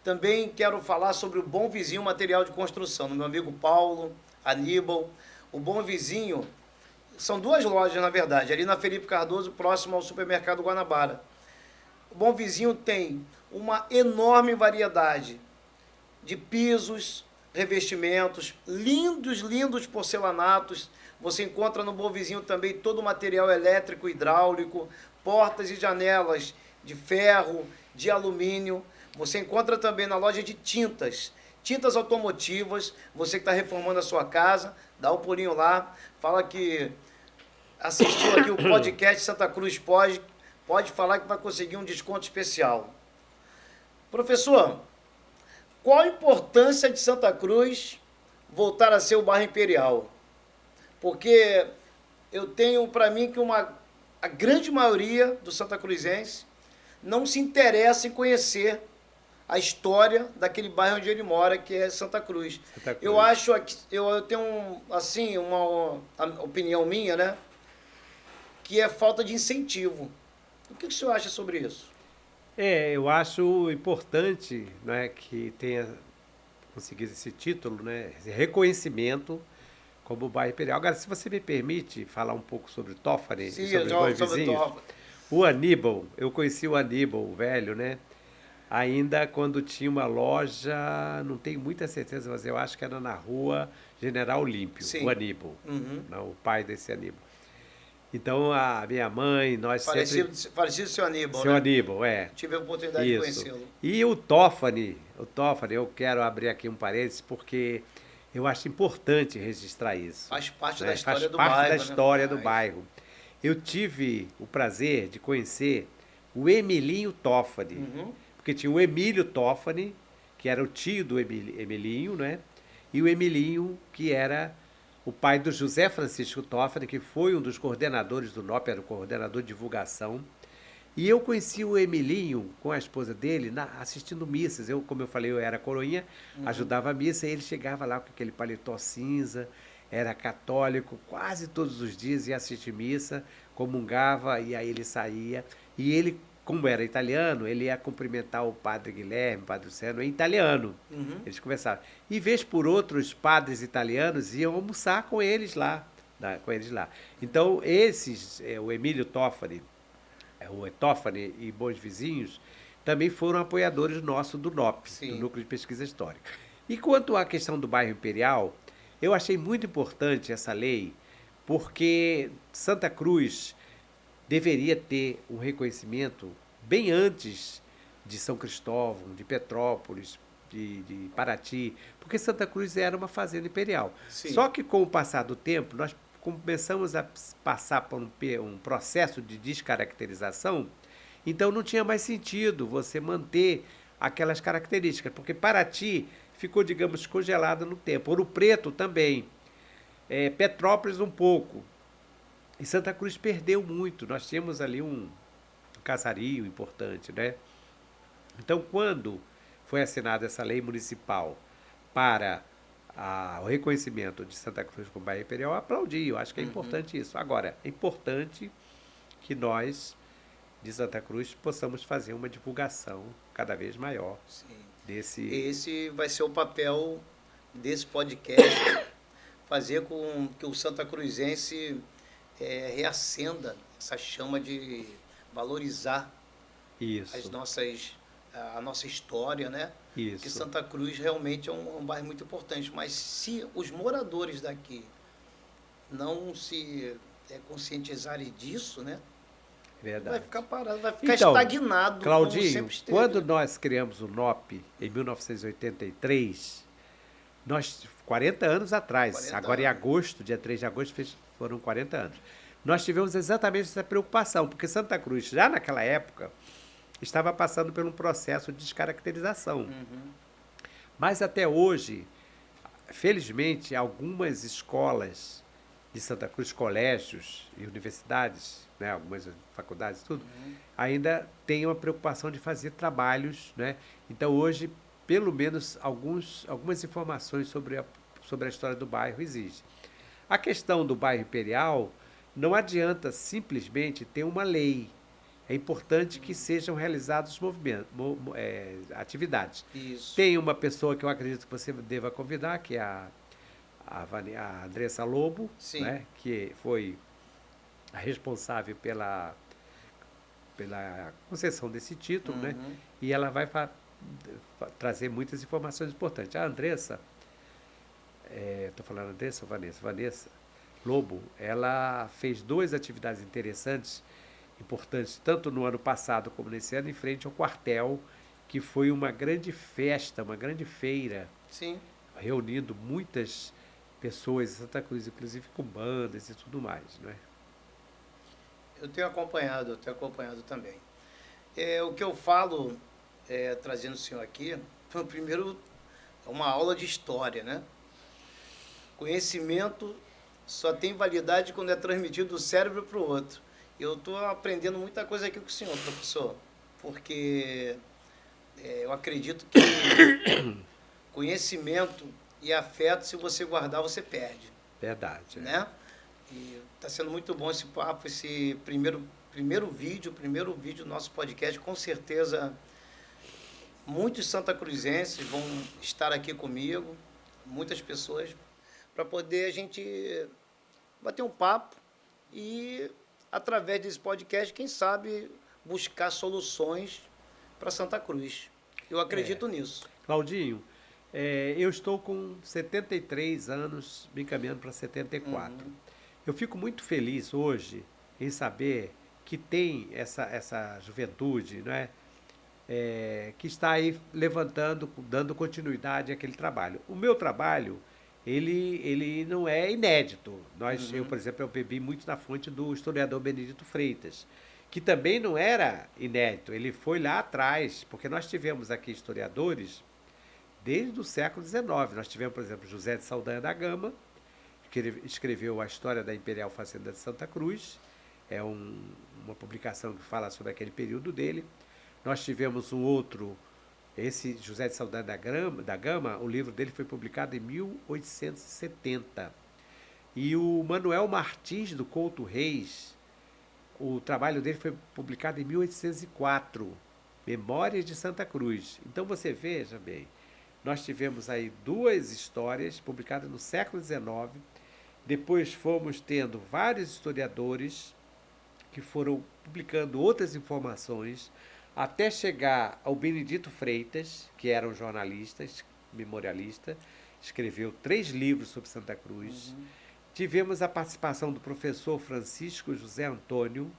Também quero falar sobre o Bom Vizinho Material de Construção, do meu amigo Paulo, Aníbal. O Bom Vizinho, são duas lojas, na verdade, ali na Felipe Cardoso, próximo ao supermercado Guanabara. O Bom Vizinho tem uma enorme variedade de pisos, revestimentos, lindos porcelanatos. Você encontra no Bom Vizinho também todo o material elétrico, hidráulico, portas e janelas de ferro, de alumínio. Você encontra também na loja de tintas automotivas. Você que está reformando a sua casa, dá um pulinho lá, fala que assistiu aqui o podcast Santa Cruz pode falar que vai conseguir um desconto especial. Professor, qual a importância de Santa Cruz voltar a ser o bairro Imperial? Porque eu tenho para mim que a grande maioria do santacruzense não se interessa em conhecer a história daquele bairro onde ele mora, que é Santa Cruz. Eu acho, eu tenho assim uma opinião minha, né, que é falta de incentivo. O que o senhor acha sobre isso? Eu acho importante, né, que tenha conseguido esse título, né, esse reconhecimento como bairro Imperial. Agora, se você me permite falar um pouco sobre Toffani, sim, sobre os vizinhos. O Aníbal, eu conheci o Aníbal, o velho, né? Ainda quando tinha uma loja, não tenho muita certeza, mas eu acho que era na rua General Olímpio, sim, o Aníbal, o pai desse Aníbal. Então, a minha mãe, nós Falecido seu Aníbal, Seu né? Aníbal, Tive a oportunidade de conhecê-lo. E o Toffani, eu quero abrir aqui um parênteses, porque eu acho importante registrar isso. Faz parte da história do bairro. Faz parte da história do bairro. Eu tive o prazer de conhecer o Emilinho Toffani, porque tinha o Emílio Toffani, que era o tio do Emilinho, né? E o Emilinho, que era o pai do José Francisco Toffani, que foi um dos coordenadores do NOP, era o coordenador de divulgação. E eu conheci o Emilinho com a esposa dele assistindo missas. Como eu falei, eu era coroinha, ajudava a missa, e ele chegava lá com aquele paletó cinza, era católico, quase todos os dias ia assistir missa, comungava, e aí ele saía. E ele, como era italiano, ele ia cumprimentar o padre Guilherme, o padre Luciano, em italiano. Eles conversavam. E vez por outra, os padres italianos iam almoçar com eles lá. Então, o Emílio Toffani, o Toffani e Bons Vizinhos, também foram apoiadores nossos do NOP, sim, do Núcleo de Pesquisa Histórica. E quanto à questão do bairro Imperial, eu achei muito importante essa lei, porque Santa Cruz deveria ter um reconhecimento bem antes de São Cristóvão, de Petrópolis, de Paraty, porque Santa Cruz era uma fazenda imperial. Sim. Só que com o passar do tempo, nós começamos a passar por um processo de descaracterização, então não tinha mais sentido você manter aquelas características, porque Paraty ficou, digamos, congelada no tempo. Ouro Preto também, Petrópolis um pouco, e Santa Cruz perdeu muito. Nós tínhamos ali um casario importante, né? Então, quando foi assinada essa lei municipal para o reconhecimento de Santa Cruz como bairro imperial, eu aplaudi. Eu acho que é importante isso. Agora, é importante que nós, de Santa Cruz, possamos fazer uma divulgação cada vez maior. Sim. Esse vai ser o papel desse podcast, fazer com que o santacruzense reacenda essa chama de valorizar a nossa história, né? Isso. Que Santa Cruz realmente é um bairro muito importante. Mas se os moradores daqui não se conscientizarem disso, né? Verdade. Vai ficar parado, vai ficar estagnado. Claudinho, quando nós criamos o NOP em 1983, 40 anos atrás, agora em agosto, dia 3 de agosto, foram 40 anos. Nós tivemos exatamente essa preocupação, porque Santa Cruz, já naquela época, estava passando por um processo de descaracterização. Mas até hoje, felizmente, algumas escolas de Santa Cruz, colégios e universidades, né, algumas faculdades, tudo, ainda têm uma preocupação de fazer trabalhos, né? Então, hoje, pelo menos, algumas informações sobre a história do bairro existem. A questão do bairro Imperial, não adianta simplesmente ter uma lei. É importante que sejam realizados atividades. Isso. Tem uma pessoa que eu acredito que você deva convidar, que é a Andressa Lobo, né, que foi a responsável pela concessão desse título, né, e ela vai trazer muitas informações importantes. A Andressa, estou falando Andressa ou Vanessa? Vanessa Lobo, ela fez 2 atividades interessantes, importantes, tanto no ano passado como nesse ano, em frente ao quartel, que foi uma grande festa, uma grande feira, reunindo muitas pessoas em Santa Cruz, inclusive com bandas e tudo mais, não é? Eu tenho acompanhado também. O que eu falo, trazendo o senhor aqui, primeiro, é uma aula de história, né? Conhecimento só tem validade quando é transmitido do cérebro para o outro. Eu estou aprendendo muita coisa aqui com o senhor, professor, porque eu acredito que conhecimento e afeto, se você guardar, você perde. Verdade. Né? E está sendo muito bom esse papo, esse primeiro vídeo do nosso podcast. Com certeza, muitos santacruzenses vão estar aqui comigo, muitas pessoas, para poder a gente bater um papo e, através desse podcast, quem sabe, buscar soluções para Santa Cruz. Eu acredito nisso. Claudinho, eu estou com 73 anos, me encaminhando para 74. Eu fico muito feliz hoje em saber que tem essa juventude, não é? Que está aí levantando, dando continuidade àquele trabalho. O meu trabalho, ele não é inédito. Eu, por exemplo, eu bebi muito na fonte do historiador Benedito Freitas, que também não era inédito. Ele foi lá atrás, porque nós tivemos aqui historiadores desde o século XIX. Nós tivemos, por exemplo, José de Saldanha da Gama, que escreveu a História da Imperial Fazenda de Santa Cruz. É uma publicação que fala sobre aquele período dele. Nós tivemos um outro, esse José de Saldanha da Gama, o livro dele foi publicado em 1870. E o Manuel Martins do Couto Reis, o trabalho dele foi publicado em 1804, Memórias de Santa Cruz. Então você veja bem, nós tivemos aí 2 histórias publicadas no século XIX, depois fomos tendo vários historiadores que foram publicando outras informações, até chegar ao Benedito Freitas, que era um jornalista, memorialista, escreveu 3 livros sobre Santa Cruz. Tivemos a participação do professor Francisco José Antônio,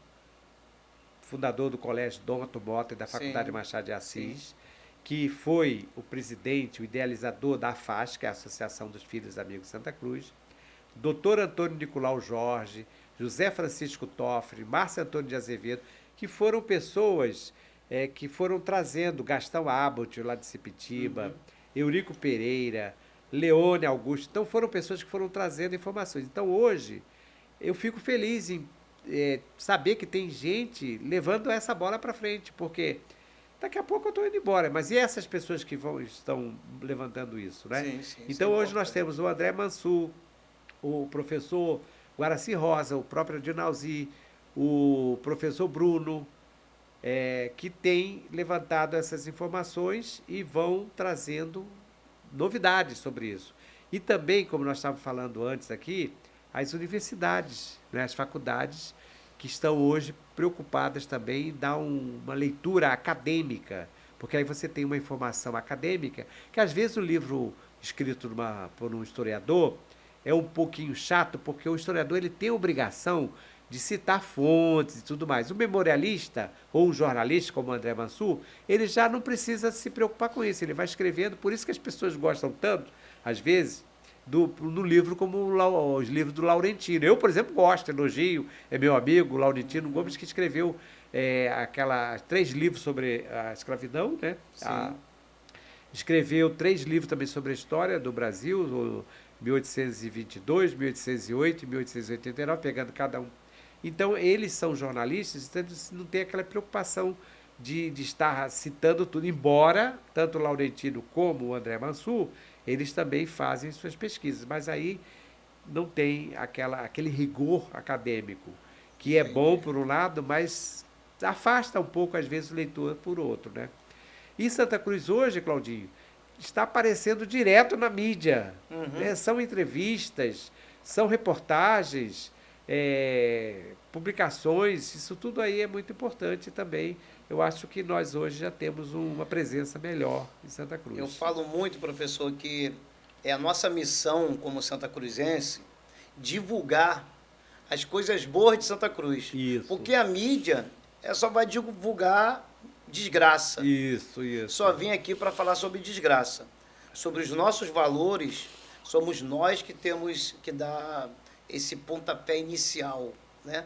fundador do Colégio Dom Otto Mota e da Faculdade Machado de Assis, que foi o presidente, o idealizador da AFAS, que é a Associação dos Filhos Amigos de Santa Cruz, Dr. Antônio Nicolau Jorge, José Francisco Toffre, Márcio Antônio de Azevedo, que foram pessoas que foram trazendo, Gastão Abbott, lá de Sepitiba, Eurico Pereira, Leone Augusto. Então, foram pessoas que foram trazendo informações. Então, hoje, eu fico feliz em saber que tem gente levando essa bola para frente, porque daqui a pouco eu estou indo embora, mas e essas pessoas que estão levantando isso, né? Então, hoje nós temos o André Mansur, o professor Guaraci Rosa, o próprio Adinalzi, o professor Bruno, que tem levantado essas informações e vão trazendo novidades sobre isso. E também, como nós estávamos falando antes aqui, as universidades, né, as faculdades que estão hoje preocupadas também em dar uma leitura acadêmica, porque aí você tem uma informação acadêmica, que às vezes o livro escrito por um historiador é um pouquinho chato, porque o historiador ele tem a obrigação de citar fontes e tudo mais. O memorialista ou um jornalista como o André Mansur, ele já não precisa se preocupar com isso, ele vai escrevendo, por isso que as pessoas gostam tanto, às vezes, do livro como os livros do Laurentino. Eu, por exemplo, gosto, elogio, é meu amigo, Laurentino Gomes, que escreveu aquela 3 livros sobre a escravidão, né? Sim. Escreveu 3 livros também sobre a história do Brasil, o 1822, 1808 e 1889, pegando cada um. Então, eles são jornalistas, então eles não têm aquela preocupação de estar citando tudo, embora tanto o Laurentino como o André Mansur, eles também fazem suas pesquisas, mas aí não tem aquele rigor acadêmico, que é bom por um lado, mas afasta um pouco, às vezes, o leitor por outro, né? E Santa Cruz hoje, Claudinho, está aparecendo direto na mídia. Né? São entrevistas, são reportagens, publicações, isso tudo aí é muito importante também. Eu acho que nós hoje já temos uma presença melhor em Santa Cruz. Eu falo muito, professor, que é a nossa missão como Santa Cruzense divulgar as coisas boas de Santa Cruz. Isso. Porque a mídia só vai divulgar desgraça. Isso. Só vim aqui para falar sobre desgraça. Sobre os nossos valores, somos nós que temos que dar esse pontapé inicial, né?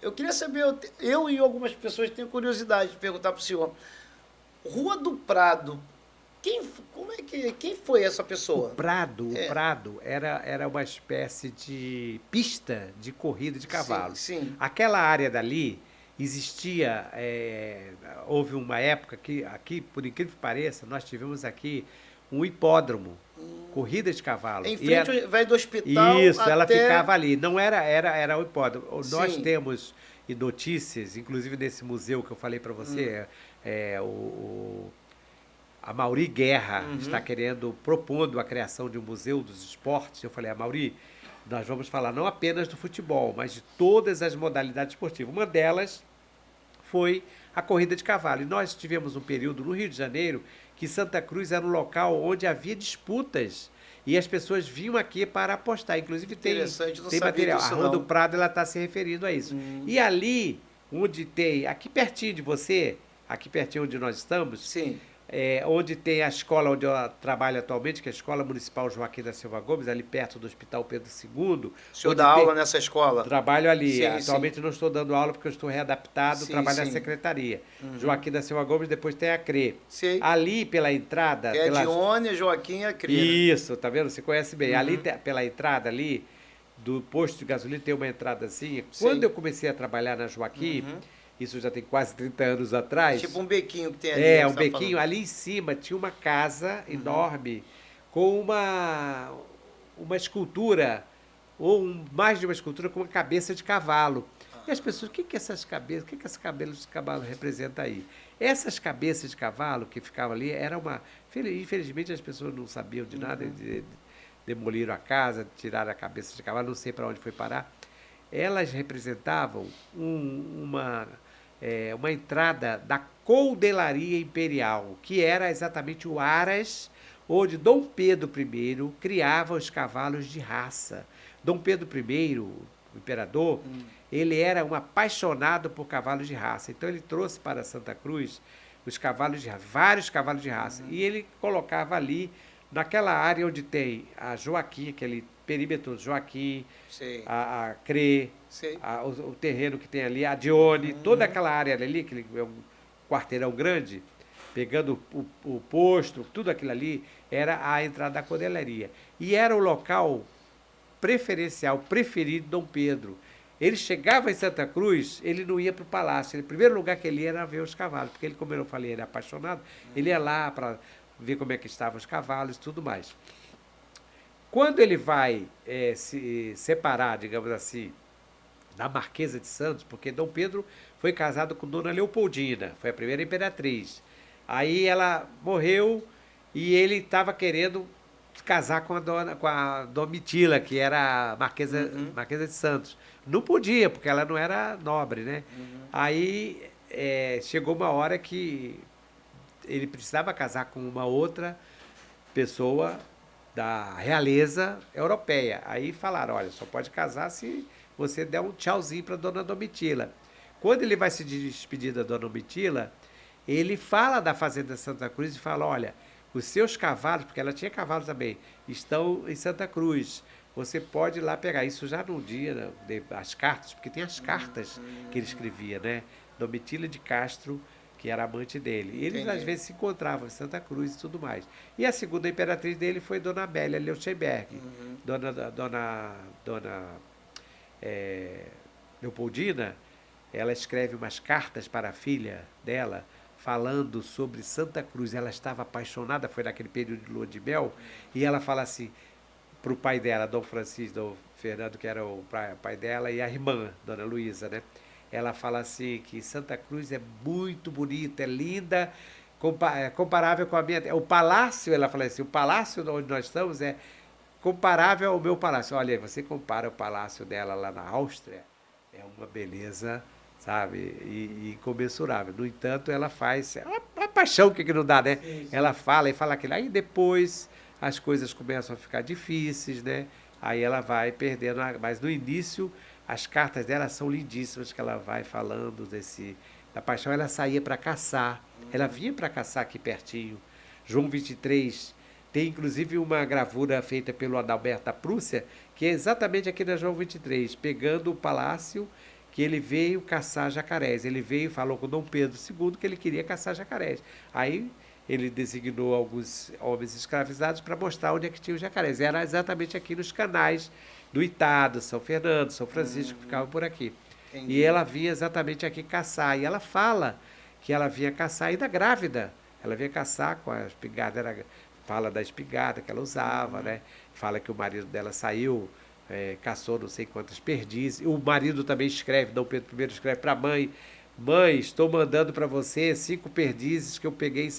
Eu queria saber, eu e algumas pessoas têm curiosidade de perguntar para o senhor. Rua do Prado, quem foi essa pessoa? O Prado era uma espécie de pista de corrida de cavalo. Sim. Aquela área dali existia, houve uma época que aqui, por incrível que pareça, nós tivemos aqui um hipódromo, corrida de cavalo. Em frente, vai do hospital isso, até... ela ficava ali. Não era o hipódromo. Sim. Nós temos notícias, inclusive nesse museu que eu falei para você, a Mauri Guerra está propondo a criação de um museu dos esportes. Eu falei, Mauri, nós vamos falar não apenas do futebol, mas de todas as modalidades esportivas. Uma delas foi a corrida de cavalo. E nós tivemos um período no Rio de Janeiro que Santa Cruz era um local onde havia disputas e as pessoas vinham aqui para apostar. Inclusive tem material. A Rua do Prado está se referindo a isso. E ali, onde tem, aqui pertinho de você, aqui pertinho onde nós estamos, sim, onde tem a escola onde eu trabalho atualmente, que é a Escola Municipal Joaquim da Silva Gomes, ali perto do Hospital Pedro II. O senhor dá aula nessa escola? Trabalho ali. Sim, atualmente não estou dando aula porque eu estou readaptado, trabalho na secretaria. Joaquim da Silva Gomes, depois tem a CRE. Sim. Ali pela entrada... É Dione, Joaquim e a CRE. Isso, tá vendo? Você conhece bem. Ali pela entrada ali, do posto de gasolina, tem uma entradazinha. Quando eu comecei a trabalhar na Joaquim... Isso já tem quase 30 anos atrás. Tipo um bequinho que tem ali. Um bequinho. Falando. Ali em cima tinha uma casa enorme com uma escultura, mais de uma escultura, com uma cabeça de cavalo. E as pessoas, o que essas cabeças, o que esse cabelo de cavalo representa aí? Essas cabeças de cavalo que ficavam ali, era uma... Infelizmente as pessoas não sabiam de nada, demoliram a casa, tiraram a cabeça de cavalo, não sei para onde foi parar. Elas representavam uma entrada da coudelaria imperial, que era exatamente o Aras, onde Dom Pedro I criava os cavalos de raça. Dom Pedro I, o imperador, ele era um apaixonado por cavalos de raça. Então ele trouxe para Santa Cruz vários cavalos de raça. E ele colocava ali, naquela área onde tem a Joaquim, aquele perímetro Joaquim, a CRE, o terreno que tem ali, a Dione, toda aquela área ali, que é um quarteirão grande, pegando o posto, tudo aquilo ali, era a entrada da cordelaria. E era o local preferencial, preferido de Dom Pedro. Ele chegava em Santa Cruz, ele não ia para o palácio. O primeiro lugar que ele ia era ver os cavalos, porque ele, como eu falei, ele é apaixonado, ele ia lá para ver como é que estavam os cavalos e tudo mais. Quando ele vai se separar, digamos assim, da Marquesa de Santos, porque Dom Pedro foi casado com Dona Leopoldina, foi a primeira imperatriz. Aí ela morreu e ele estava querendo casar com a Domitila, que era a Marquesa de Santos. Não podia, porque ela não era nobre, né? Aí chegou uma hora que ele precisava casar com uma outra pessoa da realeza europeia. Aí falaram, olha, só pode casar se você der um tchauzinho para Dona Domitila. Quando ele vai se despedir da Dona Domitila, ele fala da Fazenda Santa Cruz e fala, olha, os seus cavalos, porque ela tinha cavalos também, estão em Santa Cruz. Você pode ir lá pegar. Isso já no dia, as cartas, porque tem as cartas que ele escrevia, né? Domitila de Castro, que era amante dele. Eles, Entendi. às vezes, se encontravam em Santa Cruz e tudo mais. E a segunda imperatriz dele foi Dona Amélia Leuchtenberg. Dona Leopoldina, ela escreve umas cartas para a filha dela, falando sobre Santa Cruz. Ela estava apaixonada, foi naquele período de lua de mel, e ela fala assim para o pai dela, Dom Francisco, Dom Fernando, que era o pai dela, e a irmã, Dona Luísa, né? Ela fala assim que Santa Cruz é muito bonita, é linda, comparável com a minha... O palácio, ela fala assim, o palácio onde nós estamos é comparável ao meu palácio. Olha, você compara o palácio dela lá na Áustria, é uma beleza, sabe, e incomensurável. No entanto, ela faz... A paixão que não dá, né? Sim, sim. Ela fala e fala aquilo. Aí depois as coisas começam a ficar difíceis, né? Aí ela vai perdendo... Mas no início, as cartas dela são lindíssimas, que ela vai falando da paixão. Ela saía para caçar. Ela vinha para caçar aqui pertinho. João 23... Tem, inclusive, uma gravura feita pelo Adalberto da Prússia, que é exatamente aqui na João 23, pegando o palácio que ele veio caçar jacarés. Ele veio e falou com Dom Pedro II que ele queria caçar jacarés. Aí ele designou alguns homens escravizados para mostrar onde é que tinha os jacarés. Era exatamente aqui nos canais do Itá, do São Fernando, São Francisco, que ficavam por aqui. Entendi. E ela vinha exatamente aqui caçar. E ela fala que ela vinha caçar ainda grávida. Ela vinha caçar com a espingarda, fala da espingarda que ela usava, né? Fala que o marido dela saiu, caçou não sei quantas perdizes. O marido também escreve, Dom Pedro I escreve para a mãe: mãe, estou mandando para você 5 perdizes que eu peguei,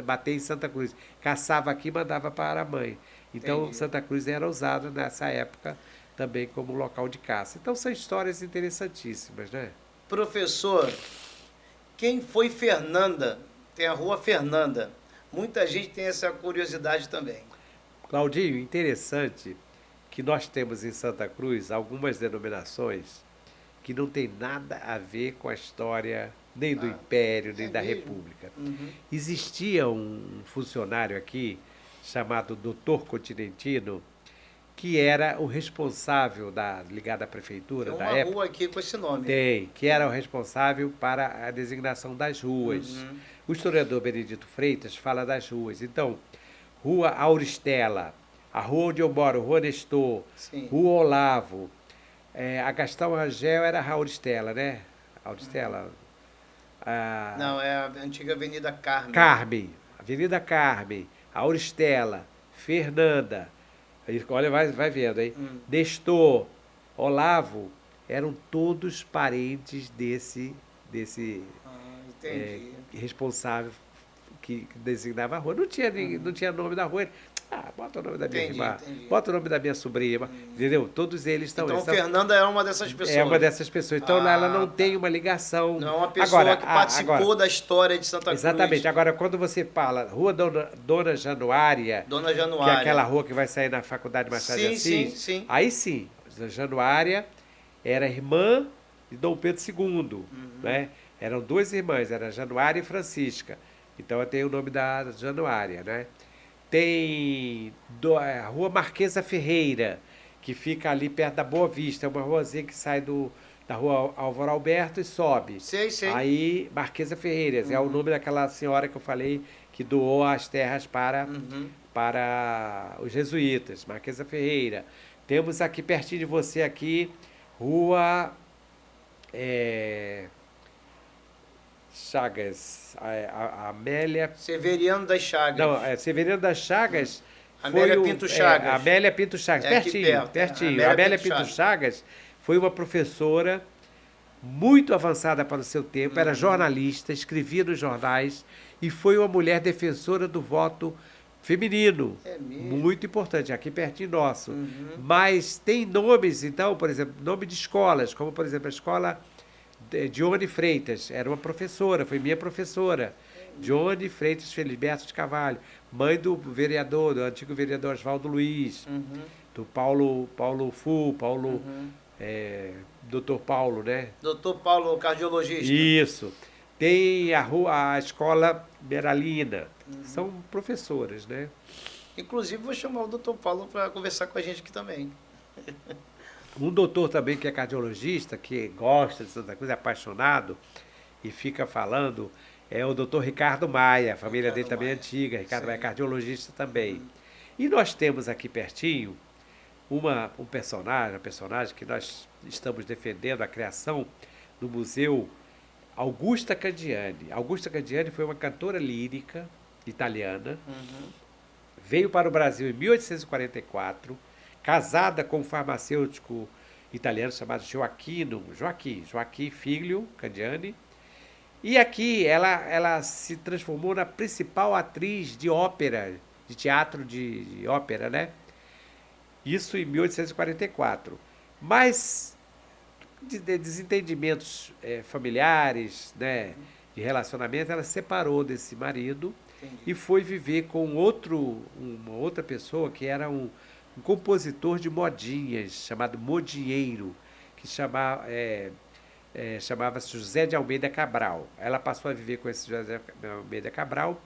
batei em Santa Cruz. Caçava aqui e mandava para a mãe. Então, entendi. Santa Cruz era usada nessa época também como local de caça. Então, são histórias interessantíssimas, né? Professor, quem foi Fernanda? Tem a rua Fernanda. Muita gente tem essa curiosidade também. Claudinho, interessante que nós temos em Santa Cruz algumas denominações que não tem nada a ver com a história nem do Império, nem da República. Uhum. Existia um funcionário aqui chamado Doutor Continentino, que era o responsável ligado à prefeitura da época. Tem uma rua aqui com esse nome. Tem, que era o responsável para a designação das ruas. Uhum. O historiador Benedito Freitas fala das ruas. Então, Rua Auristela, a rua onde eu moro, Rua Nestor, sim. Rua Olavo, a Gastão Rangel era a Auristela, né? Auristela. Não, é a antiga Avenida Carmen. Carmen, Avenida Carmen, Auristela, Fernanda. Olha, vai vendo aí. Nestor, Olavo, eram todos parentes desse responsável que designava a rua. Não tinha nome da rua. Bota o nome da minha irmã, bota o nome da minha sobrinha, entendeu? Todos eles estão... Então, Fernanda é uma dessas pessoas. É uma dessas pessoas. Então, ela não tem uma ligação... Não é uma pessoa que participou da história de Santa Cruz. Exatamente. Agora, quando você fala Rua Dona Januária... Dona Januária. Que é aquela rua que vai sair na Faculdade Machado de Assis. Sim. Aí sim, Dona Januária era irmã de Dom Pedro II, né? Eram 2 irmãs, era Januária e Francisca. Então, eu tenho o nome da Januária, né? Tem a Rua Marquesa Ferreira, que fica ali perto da Boa Vista. É uma ruazinha que sai da Rua Álvaro Alberto e sobe. Sei. Aí, Marquesa Ferreira, é o nome daquela senhora que eu falei que doou as terras para os jesuítas. Marquesa Ferreira. Temos aqui pertinho de você, aqui, Rua... Chagas, a Amélia... Severiano das Chagas. Não, Severiano das Chagas... Amélia Pinto Chagas. Amélia Pinto Chagas, pertinho. Amélia Pinto Chagas foi uma professora muito avançada para o seu tempo, era jornalista, escrevia nos jornais e foi uma mulher defensora do voto feminino. É mesmo? Muito importante, aqui pertinho nosso. Mas tem nomes, então, por exemplo, nome de escolas, como, por exemplo, a escola... Dione Freitas, era uma professora, foi minha professora. Dione Freitas Feliberto de Carvalho, mãe do vereador, do antigo vereador Oswaldo Luiz, do Paulo Fu, Dr. Paulo, né? Dr. Paulo, cardiologista. Isso. Tem a escola Beralina, são professoras, né? Inclusive, vou chamar o Dr. Paulo para conversar com a gente aqui também. Um doutor também que é cardiologista, que gosta de Santa Cruz, é apaixonado, e fica falando é o doutor Ricardo Maia, a família Ricardo dele também é Maia. antiga, Ricardo Sim. Maia é cardiologista também. E nós temos aqui pertinho um personagem que nós estamos defendendo a criação do Museu Augusta Candiani. Augusta Candiani foi uma cantora lírica italiana, veio para o Brasil em 1844, casada com um farmacêutico italiano chamado Joaquim Figlio Candiani. E aqui ela se transformou na principal atriz de ópera, de teatro de ópera, né? Isso em 1844. Mas de desentendimentos familiares, né, de relacionamento, ela se separou desse marido. Entendi. E foi viver com uma outra pessoa que era um compositor de modinhas, chamado modinheiro, que chamava-se José de Almeida Cabral. Ela passou a viver com esse José de Almeida Cabral.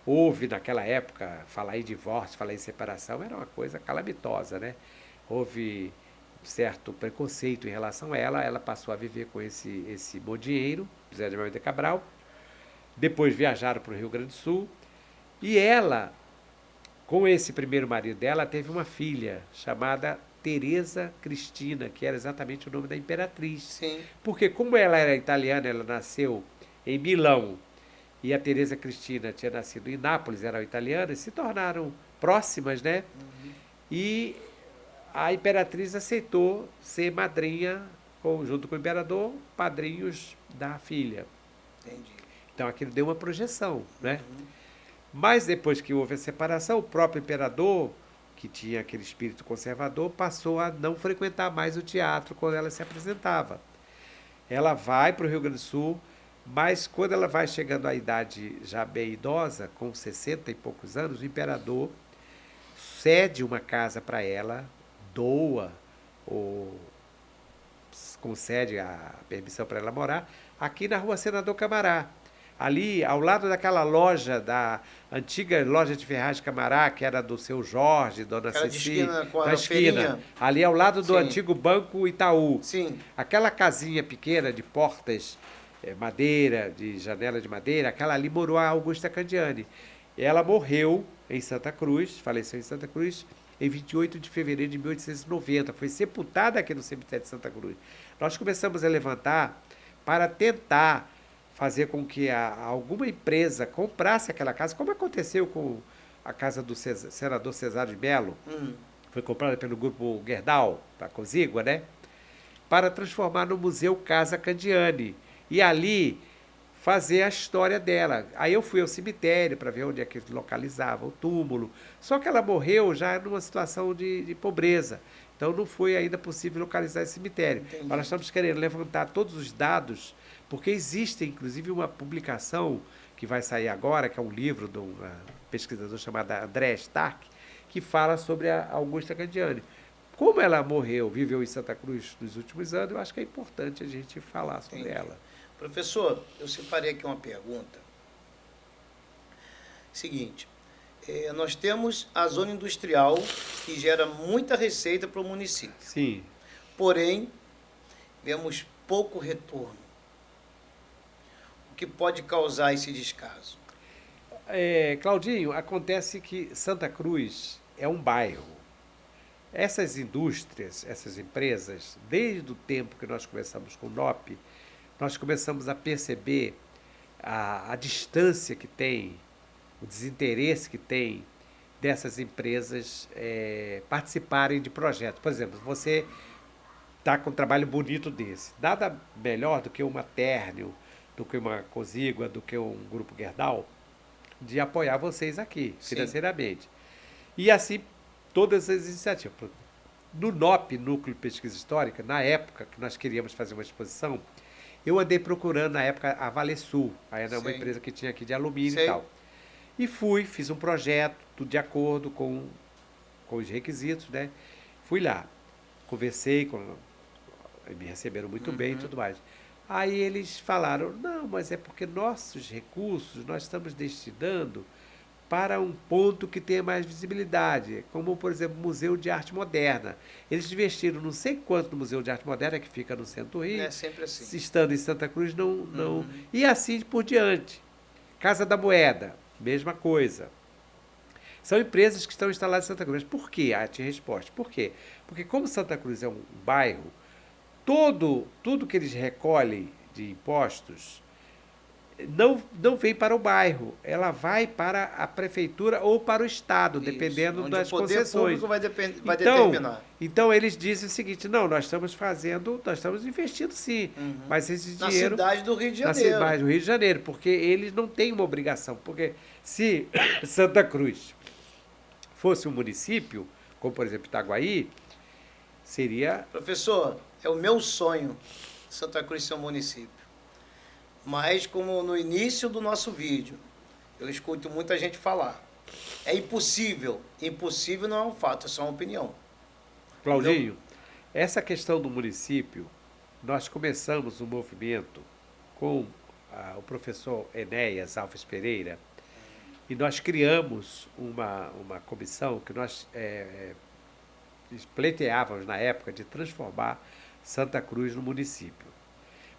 Houve, naquela época, falar em divórcio, falar em separação, era uma coisa calamitosa, né? Houve certo preconceito em relação a ela passou a viver com esse modinheiro, José de Almeida Cabral. Depois viajaram para o Rio Grande do Sul. E ela, com esse primeiro marido dela, teve uma filha chamada Teresa Cristina, que era exatamente o nome da imperatriz. Sim. Porque como ela era italiana, ela nasceu em Milão, e a Teresa Cristina tinha nascido em Nápoles, eram italianas, se tornaram próximas, né? E a imperatriz aceitou ser madrinha, junto com o imperador, padrinhos da filha. Entendi. Então aquilo deu uma projeção, né? Mas depois que houve a separação, o próprio imperador, que tinha aquele espírito conservador, passou a não frequentar mais o teatro quando ela se apresentava. Ela vai para o Rio Grande do Sul, mas quando ela vai chegando à idade já bem idosa, com 60 e poucos anos, o imperador cede uma casa para ela, doa ou concede a permissão para ela morar aqui na Rua Senador Camará. Ali, ao lado daquela loja, da antiga loja de ferragem Camará, que era do seu Jorge, dona Cecília, na esquina, ali ao lado do antigo Banco Itaú. Sim. Aquela casinha pequena de portas madeira, de janela de madeira, aquela ali morou a Augusta Candiani. Ela morreu em Santa Cruz, faleceu em Santa Cruz, em 28 de fevereiro de 1890. Foi sepultada aqui no cemitério de Santa Cruz. Nós começamos a levantar para tentar fazer com que alguma empresa comprasse aquela casa, como aconteceu com a casa do senador Cesário de Mello, foi comprada pelo grupo Gerdau, a Cozigua, né? Para transformar no Museu Casa Candiani. E ali fazer a história dela. Aí eu fui ao cemitério para ver onde é que localizava o túmulo. Só que ela morreu já numa situação de pobreza. Então não foi ainda possível localizar esse cemitério. Entendi. Mas nós estamos querendo levantar todos os dados, porque existe inclusive uma publicação que vai sair agora, que é um livro de um pesquisador chamado André Stark, que fala sobre a Augusta Candiani. Como ela morreu, viveu em Santa Cruz nos últimos anos, eu acho que é importante a gente falar sobre ela. Professor, eu separei aqui uma pergunta. Seguinte, nós temos a zona industrial que gera muita receita para o município. Sim. Porém, vemos pouco retorno. O que pode causar esse descaso? Claudinho, acontece que Santa Cruz é um bairro. Essas indústrias, essas empresas, desde o tempo que nós começamos com o NOP, nós começamos a perceber a distância que tem, o desinteresse que tem dessas empresas participarem de projetos. Por exemplo, você está com um trabalho bonito desse. Nada melhor do que uma Térnio, do que uma Cozigua, do que um Grupo Gerdau, de apoiar vocês aqui, financeiramente. E assim, todas as iniciativas. No NOP, Núcleo de Pesquisa Histórica, na época que nós queríamos fazer uma exposição, eu andei procurando, na época, a Valesul, era uma empresa que tinha aqui de alumínio e tal. E fiz um projeto, tudo de acordo com os requisitos, né? Fui lá, conversei, me receberam muito bem e tudo mais. Aí eles falaram, não, mas é porque nossos recursos nós estamos destinando para um ponto que tenha mais visibilidade, como, por exemplo, o Museu de Arte Moderna. Eles investiram não sei quanto no Museu de Arte Moderna, que fica no centro do Rio. É sempre assim. Estando em Santa Cruz, não. E assim por diante. Casa da Moeda, mesma coisa. São empresas que estão instaladas em Santa Cruz. Mas por quê? Tinha resposta. Por quê? Porque como Santa Cruz é um bairro, tudo que eles recolhem de impostos não vem para o bairro, ela vai para a prefeitura ou para o Estado, Isso, dependendo onde das o poder concessões. público vai determinar. Então eles dizem o seguinte, não, nós estamos investindo sim, mas esse dinheiro... Na cidade do Rio de Na Janeiro. cidade do Rio de Janeiro, porque eles não têm uma obrigação, porque se Santa Cruz fosse um município, como por exemplo Itaguaí, seria... Professor, é o meu sonho Santa Cruz ser um município. Mas, como no início do nosso vídeo, eu escuto muita gente falar, é impossível. Impossível não é um fato, é só uma opinião. Claudinho, essa questão do município, nós começamos um movimento com o professor Enéas Alves Pereira, e nós criamos uma comissão que nós pleiteávamos na época de transformar Santa Cruz no município.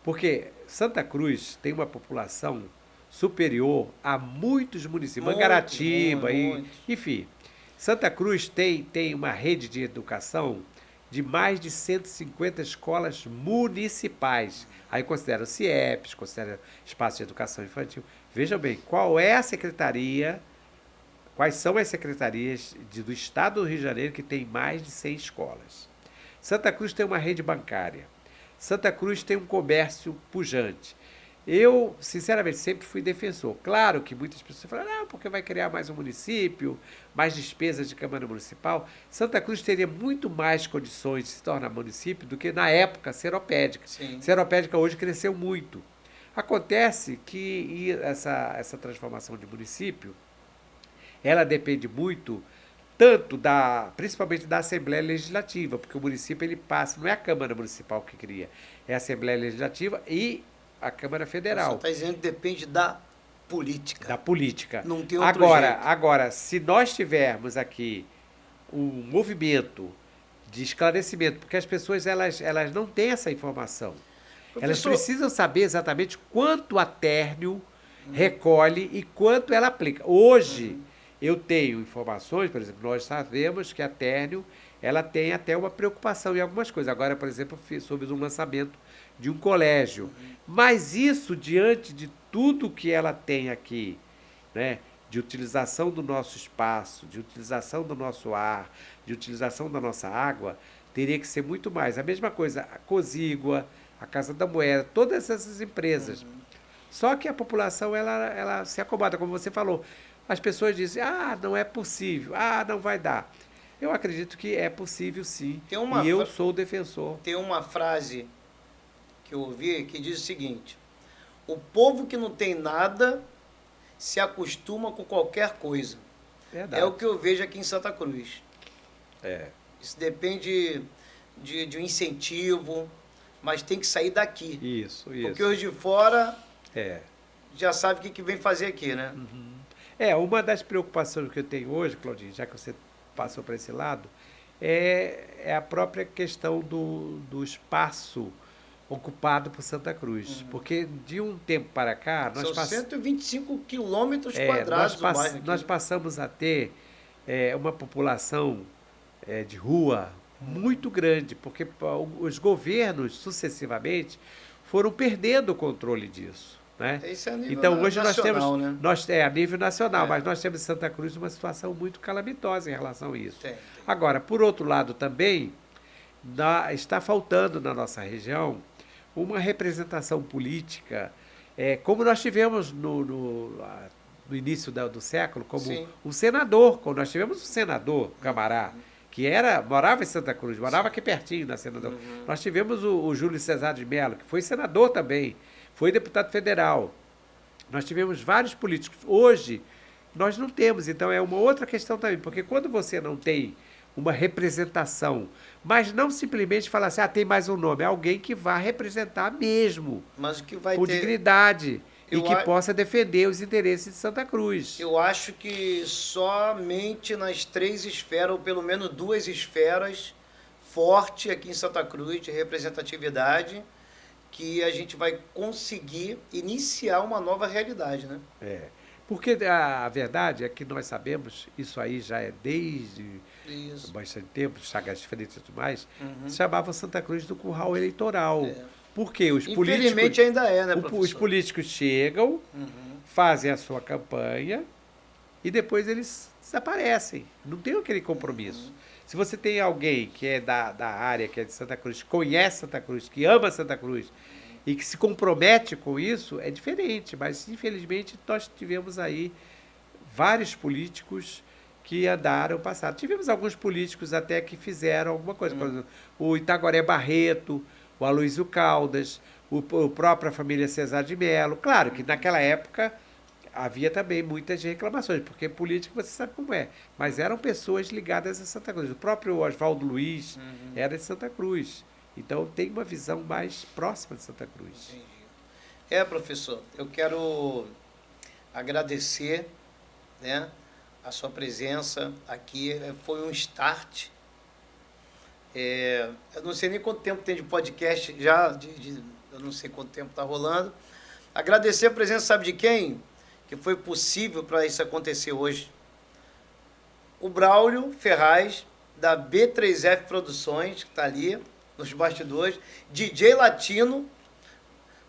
Porque Santa Cruz tem uma população superior a muitos municípios, Mangaratiba, enfim. Santa Cruz tem uma rede de educação de mais de 150 escolas municipais. Aí considera o CIEPs, considera Espaço de Educação Infantil. Vejam bem, quais são as secretarias do Estado do Rio de Janeiro que tem mais de 100 escolas. Santa Cruz tem uma rede bancária. Santa Cruz tem um comércio pujante. Eu, sinceramente, sempre fui defensor. Claro que muitas pessoas falam, não, porque vai criar mais um município, mais despesas de Câmara Municipal. Santa Cruz teria muito mais condições de se tornar município do que, na época, Seropédica. Sim. Seropédica hoje cresceu muito. Acontece que essa transformação de município, ela depende muito principalmente da Assembleia Legislativa, porque o município ele passa, não é a Câmara Municipal que cria, é a Assembleia Legislativa e a Câmara Federal. Você está dizendo que depende da política. Da política. Não tem outro jeito. Agora, se nós tivermos aqui um movimento de esclarecimento, porque as pessoas elas não têm essa informação. Professor, elas precisam saber exatamente quanto a Térnio recolhe e quanto ela aplica. Hoje, eu tenho informações, por exemplo, nós sabemos que a Térnio ela tem até uma preocupação em algumas coisas. Agora, por exemplo, soube um lançamento de um colégio. Mas isso, diante de tudo que ela tem aqui, né, de utilização do nosso espaço, de utilização do nosso ar, de utilização da nossa água, teria que ser muito mais. A mesma coisa, a Cosígua, a Casa da Moeda, todas essas empresas. Só que a população, ela se acomoda, como você falou. As pessoas dizem, não é possível, não vai dar. Eu acredito que é possível sim, e eu sou defensor. Tem uma frase que eu ouvi que diz o seguinte, o povo que não tem nada se acostuma com qualquer coisa. Verdade. É o que eu vejo aqui em Santa Cruz. É. Isso depende de um incentivo, mas tem que sair daqui. Isso. Porque os de fora É. já sabe o que vem fazer aqui, né? Uhum. Uma das preocupações que eu tenho hoje, Claudinho, já que você passou para esse lado, é a própria questão do espaço ocupado por Santa Cruz. Uhum. Porque de um tempo para cá... São 125 quilômetros quadrados do bairro aqui. Nós passamos a ter uma população de rua muito grande, porque os governos, sucessivamente, foram perdendo o controle disso. Né? Isso é a nível então, hoje nacional, nós temos, né? a nível nacional, mas nós temos em Santa Cruz uma situação muito calamitosa em relação a isso. Tem. Agora, por outro lado também, está faltando na nossa região uma representação política, como nós tivemos no início do século, como Sim. um senador, como nós tivemos um senador, Camará, que morava em Santa Cruz, morava aqui pertinho na Senador. Uhum. Nós tivemos o Júlio Cesar de Mello, que foi senador também, foi deputado federal. Nós tivemos vários políticos. Hoje, nós não temos, então é uma outra questão também, porque quando você não tem uma representação, mas não simplesmente falar assim, tem mais um nome, é alguém que vai representar mesmo, mas o que vai com ter, dignidade. e que possa defender os interesses de Santa Cruz. Eu acho que somente nas 3 esferas, ou pelo menos 2 esferas, forte aqui em Santa Cruz, de representatividade, que a gente vai conseguir iniciar uma nova realidade, né? Porque a verdade é que nós sabemos, isso aí já é desde bastante tempo, Chagas Freitas e tudo mais, se chamava Santa Cruz do Curral Eleitoral. Porque os políticos... Infelizmente ainda é, né, professor? Os políticos chegam, fazem a sua campanha e depois eles desaparecem. Não tem aquele compromisso. Se você tem alguém que é da área, que é de Santa Cruz, que conhece Santa Cruz, que ama Santa Cruz e que se compromete com isso, é diferente. Mas, infelizmente, nós tivemos aí vários políticos que andaram passado. Tivemos alguns políticos até que fizeram alguma coisa. Por exemplo, o Itaguaré Barreto, o Aloysio Caldas, a própria família Cesar de Mello. Claro que naquela época havia também muitas reclamações, porque política você sabe como é, mas eram pessoas ligadas a Santa Cruz. O próprio Oswaldo Luiz era de Santa Cruz. Então tem uma visão mais próxima de Santa Cruz. Entendi. Professor, eu quero agradecer, né, a sua presença aqui. Foi um start. Eu não sei nem quanto tempo tem de podcast já, eu não sei quanto tempo está rolando. Agradecer a presença, sabe de quem? Que foi possível para isso acontecer hoje. O Braulio Ferraz, da B3F Produções, que está ali nos bastidores, DJ Latino,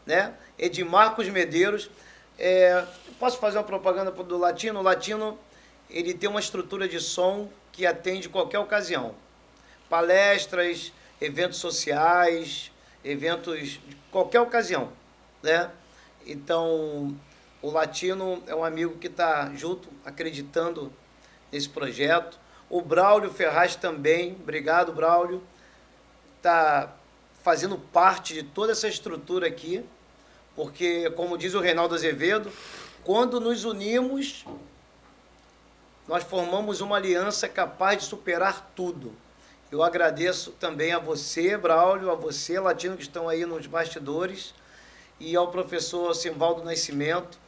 né? Edmarcos Medeiros. Posso fazer uma propaganda do Latino? O Latino, ele tem uma estrutura de som que atende qualquer ocasião. Palestras, eventos sociais, eventos de qualquer ocasião, né? Então, o Latino é um amigo que está junto, acreditando nesse projeto. O Braulio Ferraz também, obrigado, Braulio, está fazendo parte de toda essa estrutura aqui, porque, como diz o Reinaldo Azevedo, quando nos unimos, nós formamos uma aliança capaz de superar tudo. Eu agradeço também a você, Braulio, a você, Latino, que estão aí nos bastidores, e ao professor Simvaldo Nascimento.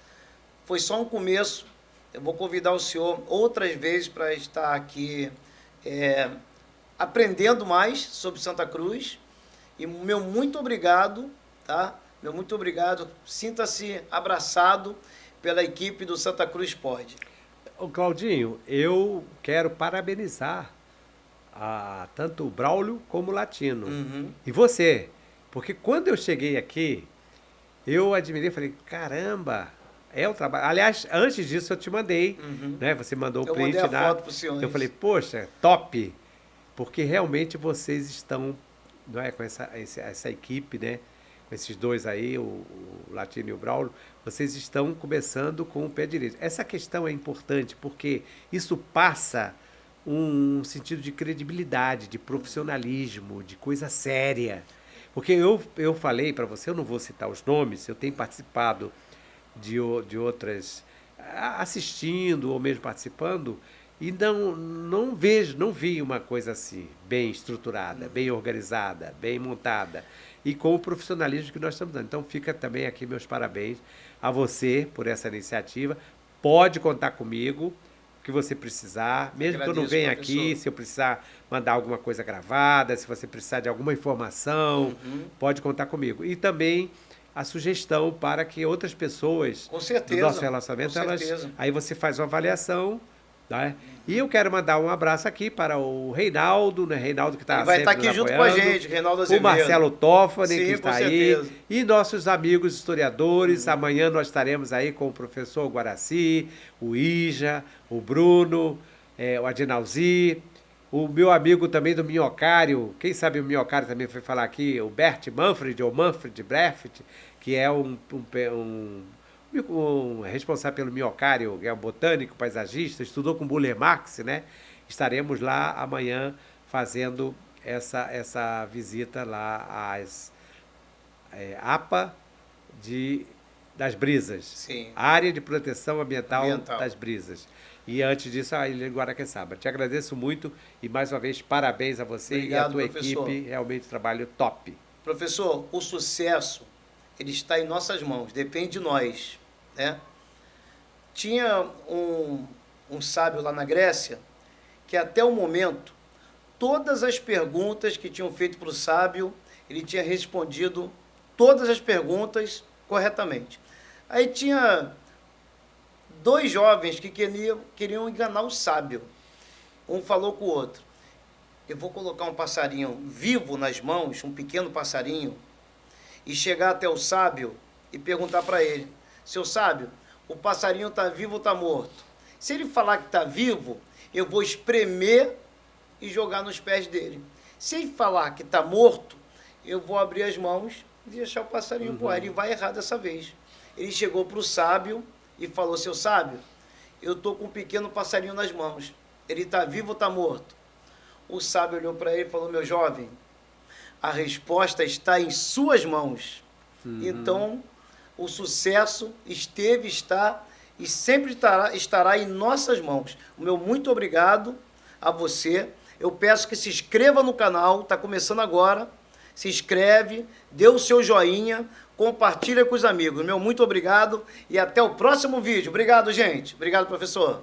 Foi só um começo. Eu vou convidar o senhor outras vezes para estar aqui aprendendo mais sobre Santa Cruz. E meu muito obrigado, tá? Meu muito obrigado. Sinta-se abraçado pela equipe do Santa Cruz Pod. Ô Claudinho, eu quero parabenizar tanto o Braulio como o Latino. E você, porque quando eu cheguei aqui, eu admirei, falei, caramba, é o trabalho. Aliás, antes disso eu te mandei, né? Você mandou o print. Eu mandei a foto pro senhor. Eu falei, poxa, top, porque realmente vocês estão, não é, com essa equipe, né? Com esses dois aí, o Latino e o Braulio, vocês estão começando com o pé direito. Essa questão é importante porque isso passa um sentido de credibilidade, de profissionalismo, de coisa séria. Porque eu falei para você, eu não vou citar os nomes, eu tenho participado de outras, assistindo ou mesmo participando, e não vi uma coisa assim, bem estruturada, bem organizada, bem montada, e com o profissionalismo que nós estamos dando. Então fica também aqui meus parabéns a você por essa iniciativa. Pode contar comigo, que você precisar, mesmo que eu não venha aqui, se eu precisar mandar alguma coisa gravada, se você precisar de alguma informação, pode contar comigo. E também a sugestão para que outras pessoas do nosso relacionamento, aí você faz uma avaliação, né? E eu quero mandar um abraço aqui para o Reinaldo, né? Reinaldo que está sempre vai estar aqui junto com a gente, Reinaldo Azevedo. O Marcelo Toffoli, que está aí. E nossos amigos historiadores. Amanhã nós estaremos aí com o professor Guaraci, o Ija, o Bruno, o Adinalzi, o meu amigo também do Minhocário. Quem sabe o Minhocário também foi falar aqui, o Bert Manfred, ou Manfred Breft, que é um responsável pelo Minhocário, que é um botânico, paisagista, estudou com Buller Marx, né? Estaremos lá amanhã fazendo essa visita lá às APA das Brisas. Sim. Área de Proteção Ambiental das Brisas. E antes disso, a Ilha de Guaraqueçaba. Te agradeço muito e, mais uma vez, parabéns a você. Obrigado, e a tua professor. Equipe. Realmente, trabalho top. Professor, o sucesso, ele está em nossas mãos, depende de nós. né? Tinha um sábio lá na Grécia que até o momento, todas as perguntas que tinham feito para o sábio, ele tinha respondido todas as perguntas corretamente. Aí tinha dois jovens que queriam enganar o sábio. Um falou com o outro: eu vou colocar um passarinho vivo nas mãos, um pequeno passarinho, e chegar até o sábio e perguntar para ele: seu sábio, o passarinho está vivo ou está morto? Se ele falar que está vivo, eu vou espremer e jogar nos pés dele. Se ele falar que está morto, eu vou abrir as mãos e deixar o passarinho voar. Ele vai errar dessa vez. Ele chegou para o sábio e falou: seu sábio, eu estou com um pequeno passarinho nas mãos. Ele está vivo ou está morto? O sábio olhou para ele e falou: meu jovem, a resposta está em suas mãos. Então, o sucesso esteve, está e sempre estará em nossas mãos. O meu muito obrigado a você. Eu peço que se inscreva no canal, está começando agora. Se inscreve, dê o seu joinha, compartilha com os amigos. Meu muito obrigado e até o próximo vídeo. Obrigado, gente. Obrigado, professor.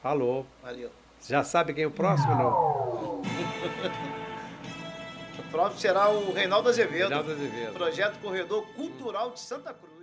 Falou. Valeu. Já sabe quem é o próximo, não? O próximo será o Reinaldo Azevedo. Reinaldo Azevedo. Projeto Corredor Cultural de Santa Cruz.